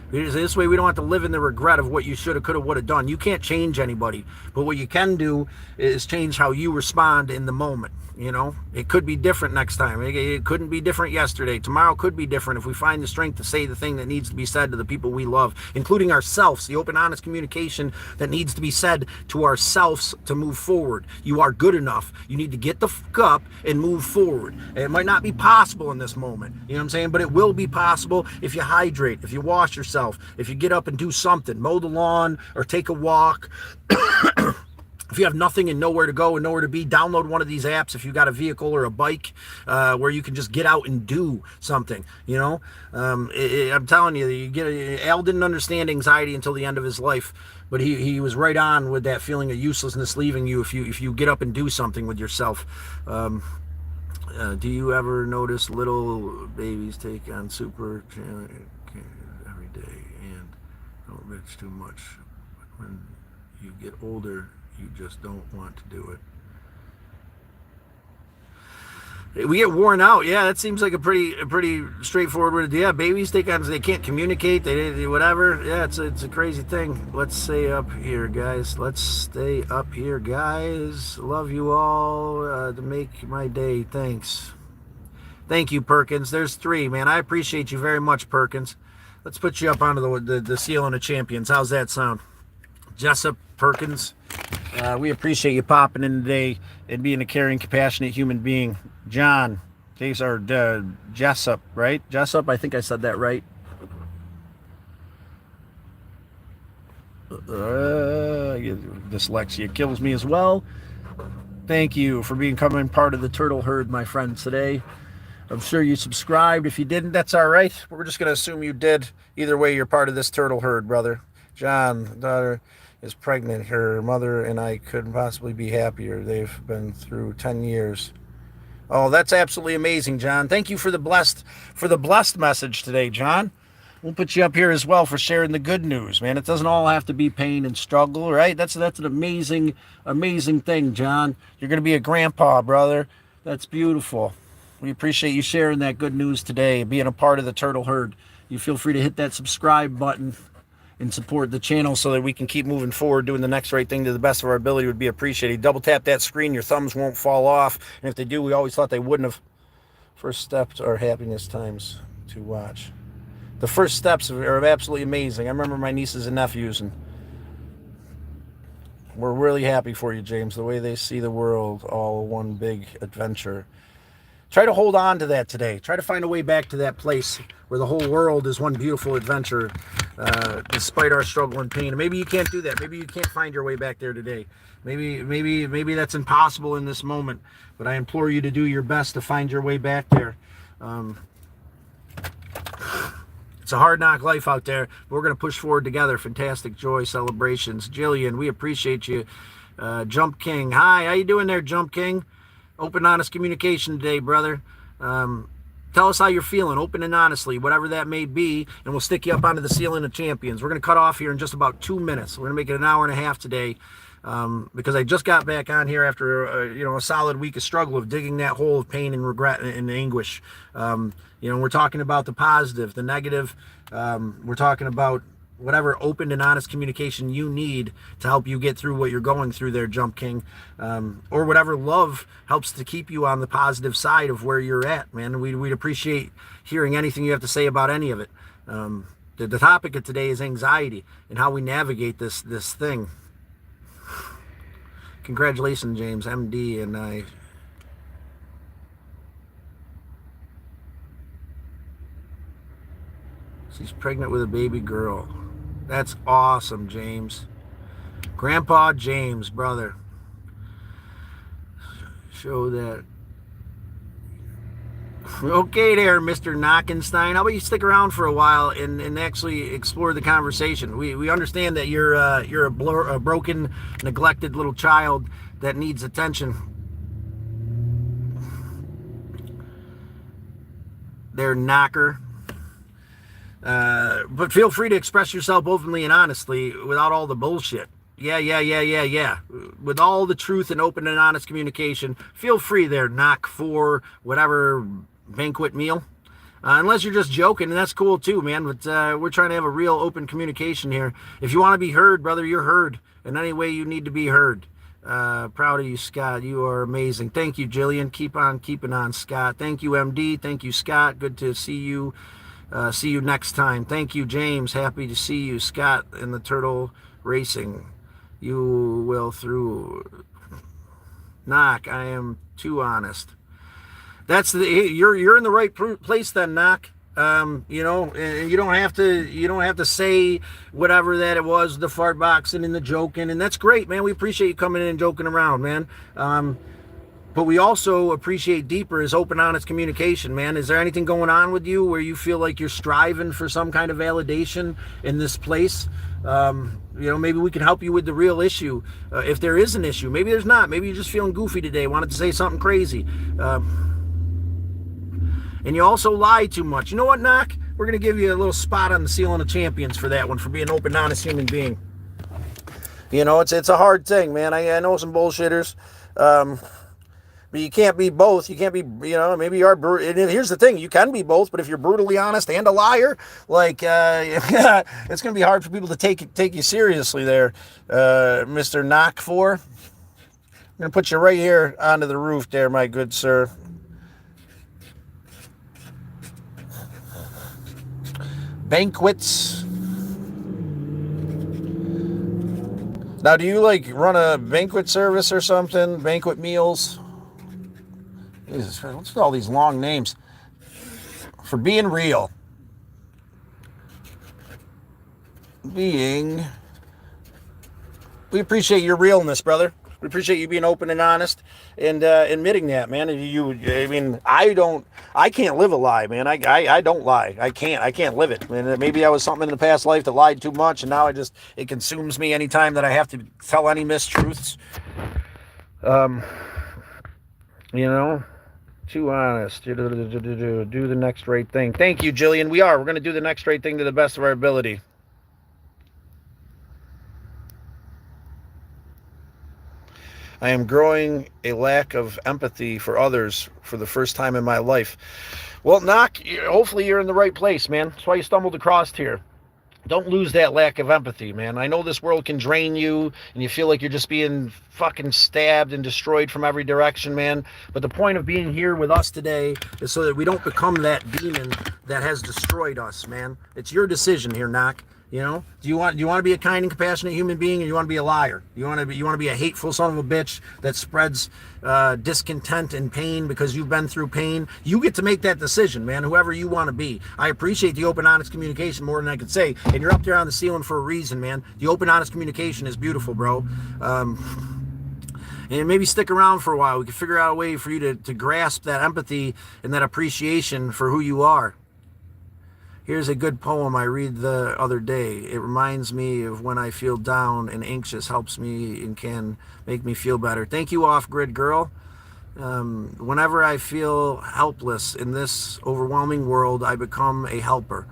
This way we don't have to live in the regret of what you should have, could have, would have done. You can't change anybody, but what you can do is change how you respond in the moment. You know, it could be different next time. It couldn't be different yesterday. Tomorrow could be different if we find the strength to say the thing that needs to be said to the people we love, including ourselves. The open, honest communication that needs to be said to ourselves to move forward. You are good enough. You need to get the fuck up and move forward. It might not be possible in this moment, you know what I'm saying? But it will be possible if you hydrate, if you wash yourself, if you get up and do something, mow the lawn or take a walk. If you have nothing and nowhere to go and nowhere to be, download one of these apps if you got a vehicle or a bike where you can just get out and do something, you know? I'm telling you, Al didn't understand anxiety until the end of his life, but he was right on with that feeling of uselessness leaving you if you get up and do something with yourself. Do you ever notice little babies take on super every day and don't bitch too much? When you get older, you just don't want to do it. We get worn out. Yeah, that seems like a pretty straightforward. Yeah, babies take on. They can't communicate. They whatever. Yeah, it's a crazy thing. Let's stay up here, guys. Let's stay up here, guys. Love you all to make my day. Thanks. Thank you, Perkins. There's 3, man. I appreciate you very much, Perkins. Let's put you up onto the ceiling of champions. How's that sound? Jessup Perkins, we appreciate you popping in today and being a caring, compassionate human being. John, or Jessup, right? Jessup, I think I said that right. Dyslexia kills me as well. Thank you for becoming part of the turtle herd, my friend, today. I'm sure you subscribed. If you didn't, that's all right. We're just going to assume you did. Either way, you're part of this turtle herd, brother. John, daughter is pregnant. Her mother and I couldn't possibly be happier. They've been through 10 years. Oh, that's absolutely amazing, John. Thank you for the blessed message today, John. We'll put you up here as well for sharing the good news, man. It doesn't all have to be pain and struggle, right? That's an amazing thing, John. You're going to be a grandpa, brother. That's beautiful. We appreciate you sharing that good news today, being a part of the turtle herd. You feel free to hit that subscribe button and support the channel so that we can keep moving forward, doing the next right thing to the best of our ability would be appreciated. Double tap that screen, your thumbs won't fall off. And if they do, we always thought they wouldn't have. First steps are happiness times to watch. The first steps are absolutely amazing. I remember my nieces and nephews, and we're really happy for you, James, the way they see the world, all one big adventure. Try to hold on to that today. Try to find a way back to that place where the whole world is one beautiful adventure, despite our struggle and pain. And maybe you can't do that. Maybe you can't find your way back there today. Maybe that's impossible in this moment. But I implore you to do your best to find your way back there. It's a hard knock life out there. We're going to push forward together. Fantastic joy celebrations. Jillian, we appreciate you. Jump King. Hi, how you doing there, Jump King? Open, honest communication today, brother. Tell us how you're feeling, open and honestly, whatever that may be, and we'll stick you up onto the ceiling of champions. We're going to cut off here in just about 2 minutes. We're going to make it an hour and a half today because I just got back on here after a solid week of struggle of digging that hole of pain and regret and anguish. We're talking about the positive, the negative. We're talking about whatever open and honest communication you need to help you get through what you're going through there, Jump King, or whatever love helps to keep you on the positive side of where you're at, man. We'd appreciate hearing anything you have to say about any of it. The topic of today is anxiety and how we navigate this thing. Congratulations, James, MD, and I. She's pregnant with a baby girl. That's awesome, James. Grandpa James, brother. Show that. Okay there, Mr. Knockenstein. How about you stick around for a while and actually explore the conversation? We understand that you're a broken, neglected little child that needs attention. There, knocker. But feel free to express yourself openly and honestly without all the bullshit. Yeah. With all the truth and open and honest communication, feel free there, knock for whatever banquet meal. Unless you're just joking, and that's cool too, man. But we're trying to have a real open communication here. If you want to be heard, brother, you're heard in any way you need to be heard. Proud of you, Scott. You are amazing. Thank you, Jillian. Keep on keeping on, Scott. Thank you, MD. Thank you, Scott. Good to see you. See you next time. Thank you, James. Happy to see you, Scott, in the Turtle Racing. You will through. Knock. I am too honest. That's the you're in the right place then, Knock. You know, and you don't have to say whatever that it was, the fart boxing and the joking, and that's great, man. We appreciate you coming in and joking around, man. But we also appreciate deeper is open, honest communication, man. Is there anything going on with you where you feel like you're striving for some kind of validation in this place? Maybe we can help you with the real issue. If there is an issue, maybe there's not. Maybe you're just feeling goofy today, wanted to say something crazy. And you also lie too much. You know what, Knock? We're going to give you a little spot on the ceiling of champions for that one, for being an open, honest human being. You know, it's a hard thing, man. I know some bullshitters. But you can't be both. You can't be, maybe you are. And here's the thing. You can be both, but if you're brutally honest and a liar, like, it's going to be hard for people to take you seriously there, Mr. Knock 4. I'm going to put you right here onto the roof there, my good sir. Banquets. Now, do you like run a banquet service or something? Banquet meals? Jesus, what's all these long names? For being real. We appreciate your realness, brother. We appreciate you being open and honest and admitting that, man. I can't live a lie, man. I don't lie. I can't live it. And maybe I was something in the past life that lied too much, and now it consumes me anytime that I have to tell any mistruths. Too honest. Do the next right thing. Thank you, Jillian. We're going to do the next right thing to the best of our ability. I am growing a lack of empathy for others for the first time in my life. Well, Knock, hopefully you're in the right place, man. That's why you stumbled across here. Don't lose that lack of empathy, man. I know this world can drain you and you feel like you're just being fucking stabbed and destroyed from every direction, man. But the point of being here with us today is so that we don't become that demon that has destroyed us, man. It's your decision here, Knock. You know, do you want to be a kind and compassionate human being, or you want to be a liar? You want to be a hateful son of a bitch that spreads discontent and pain because you've been through pain? You get to make that decision, man. Whoever you want to be. I appreciate the open, honest communication more than I could say, and you're up there on the ceiling for a reason, man. The open, honest communication is beautiful, bro. And maybe stick around for a while. We can figure out a way for you to grasp that empathy and that appreciation for who you are. Here's a good poem I read the other day. It reminds me of when I feel down and anxious, helps me and can make me feel better. Thank you, Off-Grid Girl. Whenever I feel helpless in this overwhelming world, I become a helper.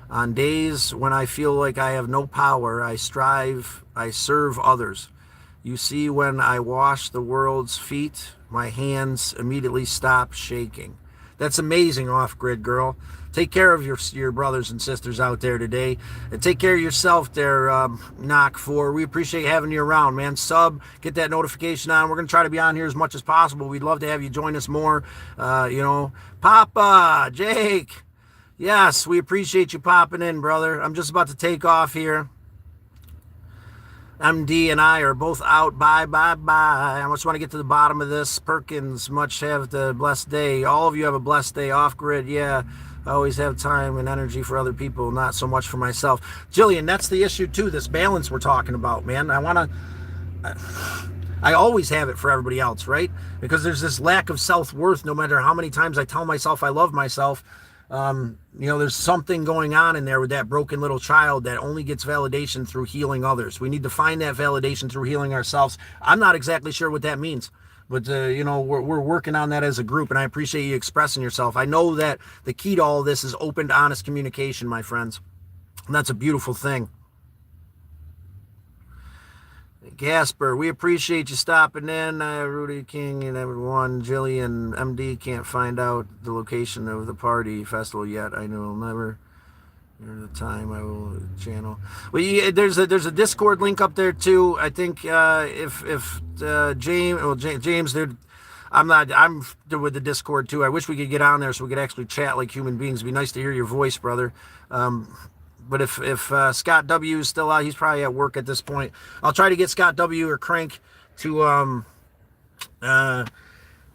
On days when I feel like I have no power, I serve others. You see, when I wash the world's feet, my hands immediately stop shaking. That's amazing, Off-Grid Girl. Take care of your brothers and sisters out there today. And take care of yourself there, Knock 4. We appreciate having you around, man. Sub, get that notification on. We're going to try to be on here as much as possible. We'd love to have you join us more. Papa, Jake. Yes, we appreciate you popping in, brother. I'm just about to take off here. MD and I are both out. Bye. I just want to get to the bottom of this. Perkins, much have the blessed day. All of you have a blessed day. Off-Grid, yeah. I always have time and energy for other people, not so much for myself. Jillian, that's the issue too, this balance we're talking about, man. I always have it for everybody else, right? Because there's this lack of self-worth no matter how many times I tell myself I love myself. There's something going on in there with that broken little child that only gets validation through healing others. We need to find that validation through healing ourselves. I'm not exactly sure what that means. But, we're working on that as a group, and I appreciate you expressing yourself. I know that the key to all of this is open, honest communication, my friends. And that's a beautiful thing. Gasper, we appreciate you stopping in. Rudy King and everyone. Jillian, MD can't find out the location of the party festival yet. I know I'll never Near the time I will channel. Well, yeah, there's a Discord link up there too. I think if James, dude, I'm with the Discord too. I wish we could get on there so we could actually chat like human beings. It'd be nice to hear your voice, brother. But if Scott W is still out, he's probably at work at this point. I'll try to get Scott W or Crank uh,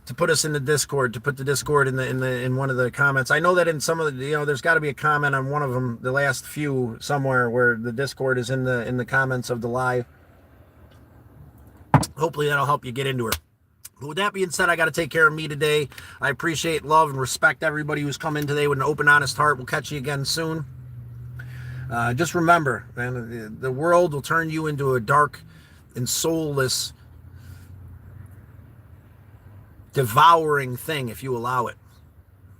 to put us in the Discord, to put the Discord in one of the comments. I know that in some of the, there's got to be a comment on one of them, the last few somewhere where the Discord is in the comments of the live. Hopefully that'll help you get into her. But with that being said, I got to take care of me today. I appreciate, love, and respect everybody who's come in today with an open, honest heart. We'll catch you again soon. Just remember, man, the world will turn you into a dark and soulless, devouring thing if you allow it.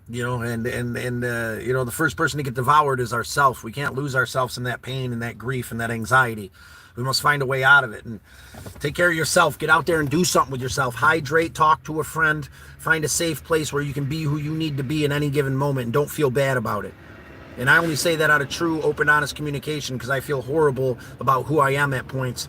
And the first person to get devoured is ourselves. We can't lose ourselves in that pain and that grief and that anxiety. We must find a way out of it and take care of yourself. Get out there and do something with yourself. Hydrate, talk to a friend, find a safe place where you can be who you need to be in any given moment and don't feel bad about it. And I only say that out of true, open, honest communication because I feel horrible about who I am at points.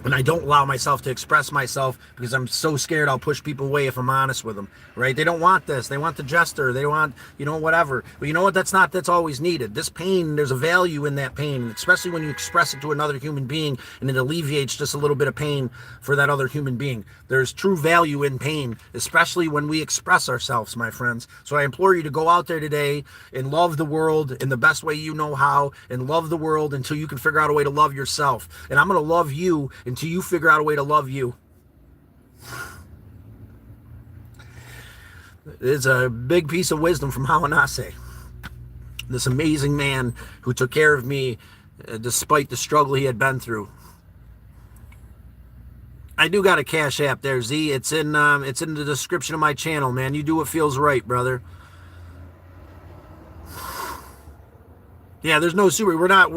And I don't allow myself to express myself because I'm so scared I'll push people away if I'm honest with them, right? They don't want this. They want the jester. They want, whatever. But you know what? That's always needed. This pain, there's a value in that pain, especially when you express it to another human being and it alleviates just a little bit of pain for that other human being. There's true value in pain, especially when we express ourselves, my friends. So I implore you to go out there today and love the world in the best way you know how, and love the world until you can figure out a way to love yourself. And I'm going to love you until you figure out a way to love you. It's a big piece of wisdom from Hawanase, this amazing man who took care of me despite the struggle he had been through. I do got a Cash App there, Z. It's in the description of my channel, man. You do what feels right, brother. Yeah, there's no super. We're not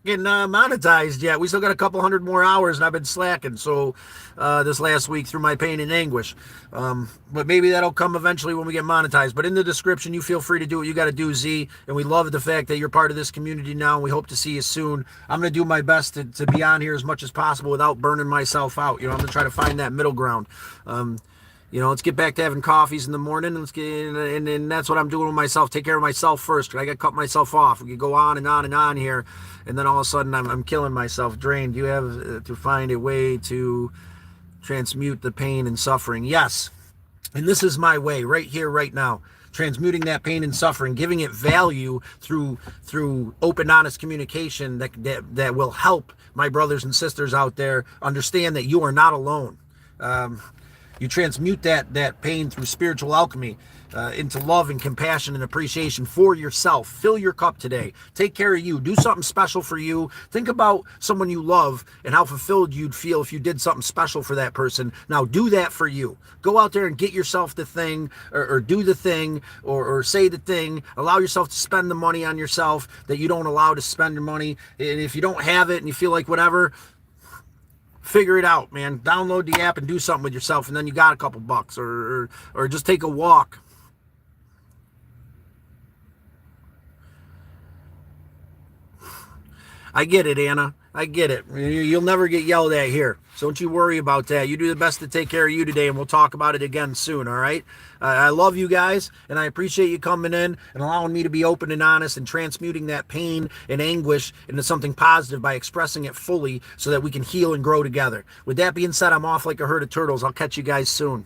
getting monetized yet. We still got a couple hundred more hours, and I've been slacking. So this last week through my pain and anguish. But maybe that'll come eventually when we get monetized. But in the description, you feel free to do what you got to do, Z. And we love the fact that you're part of this community now, and we hope to see you soon. I'm going to do my best to be on here as much as possible without burning myself out. I'm going to try to find that middle ground. Let's get back to having coffees in the morning. And that's what I'm doing with myself. Take care of myself first. I got to cut myself off. We could go on and on and on here. And then all of a sudden I'm killing myself, drained. You have to find a way to transmute the pain and suffering. Yes. And this is my way right here, right now. Transmuting that pain and suffering, giving it value through open, honest communication that will help my brothers and sisters out there understand that you are not alone. You transmute that pain through spiritual alchemy into love and compassion and appreciation for yourself. Fill your cup today. Take care of you. Do something special for you. Think about someone you love and how fulfilled you'd feel if you did something special for that person. Now do that for you. Go out there and get yourself the thing, or do the thing, or say the thing. Allow yourself to spend the money on yourself that you don't allow to spend your money. And if you don't have it and you feel like whatever, figure it out, man. Download the app and do something with yourself, and then you got a couple bucks, or just take a walk. I get it, Anna. I get it. You'll never get yelled at here. So don't you worry about that. You do the best to take care of you today, and we'll talk about it again soon, all right? I love you guys, and I appreciate you coming in and allowing me to be open and honest and transmuting that pain and anguish into something positive by expressing it fully so that we can heal and grow together. With that being said, I'm off like a herd of turtles. I'll catch you guys soon.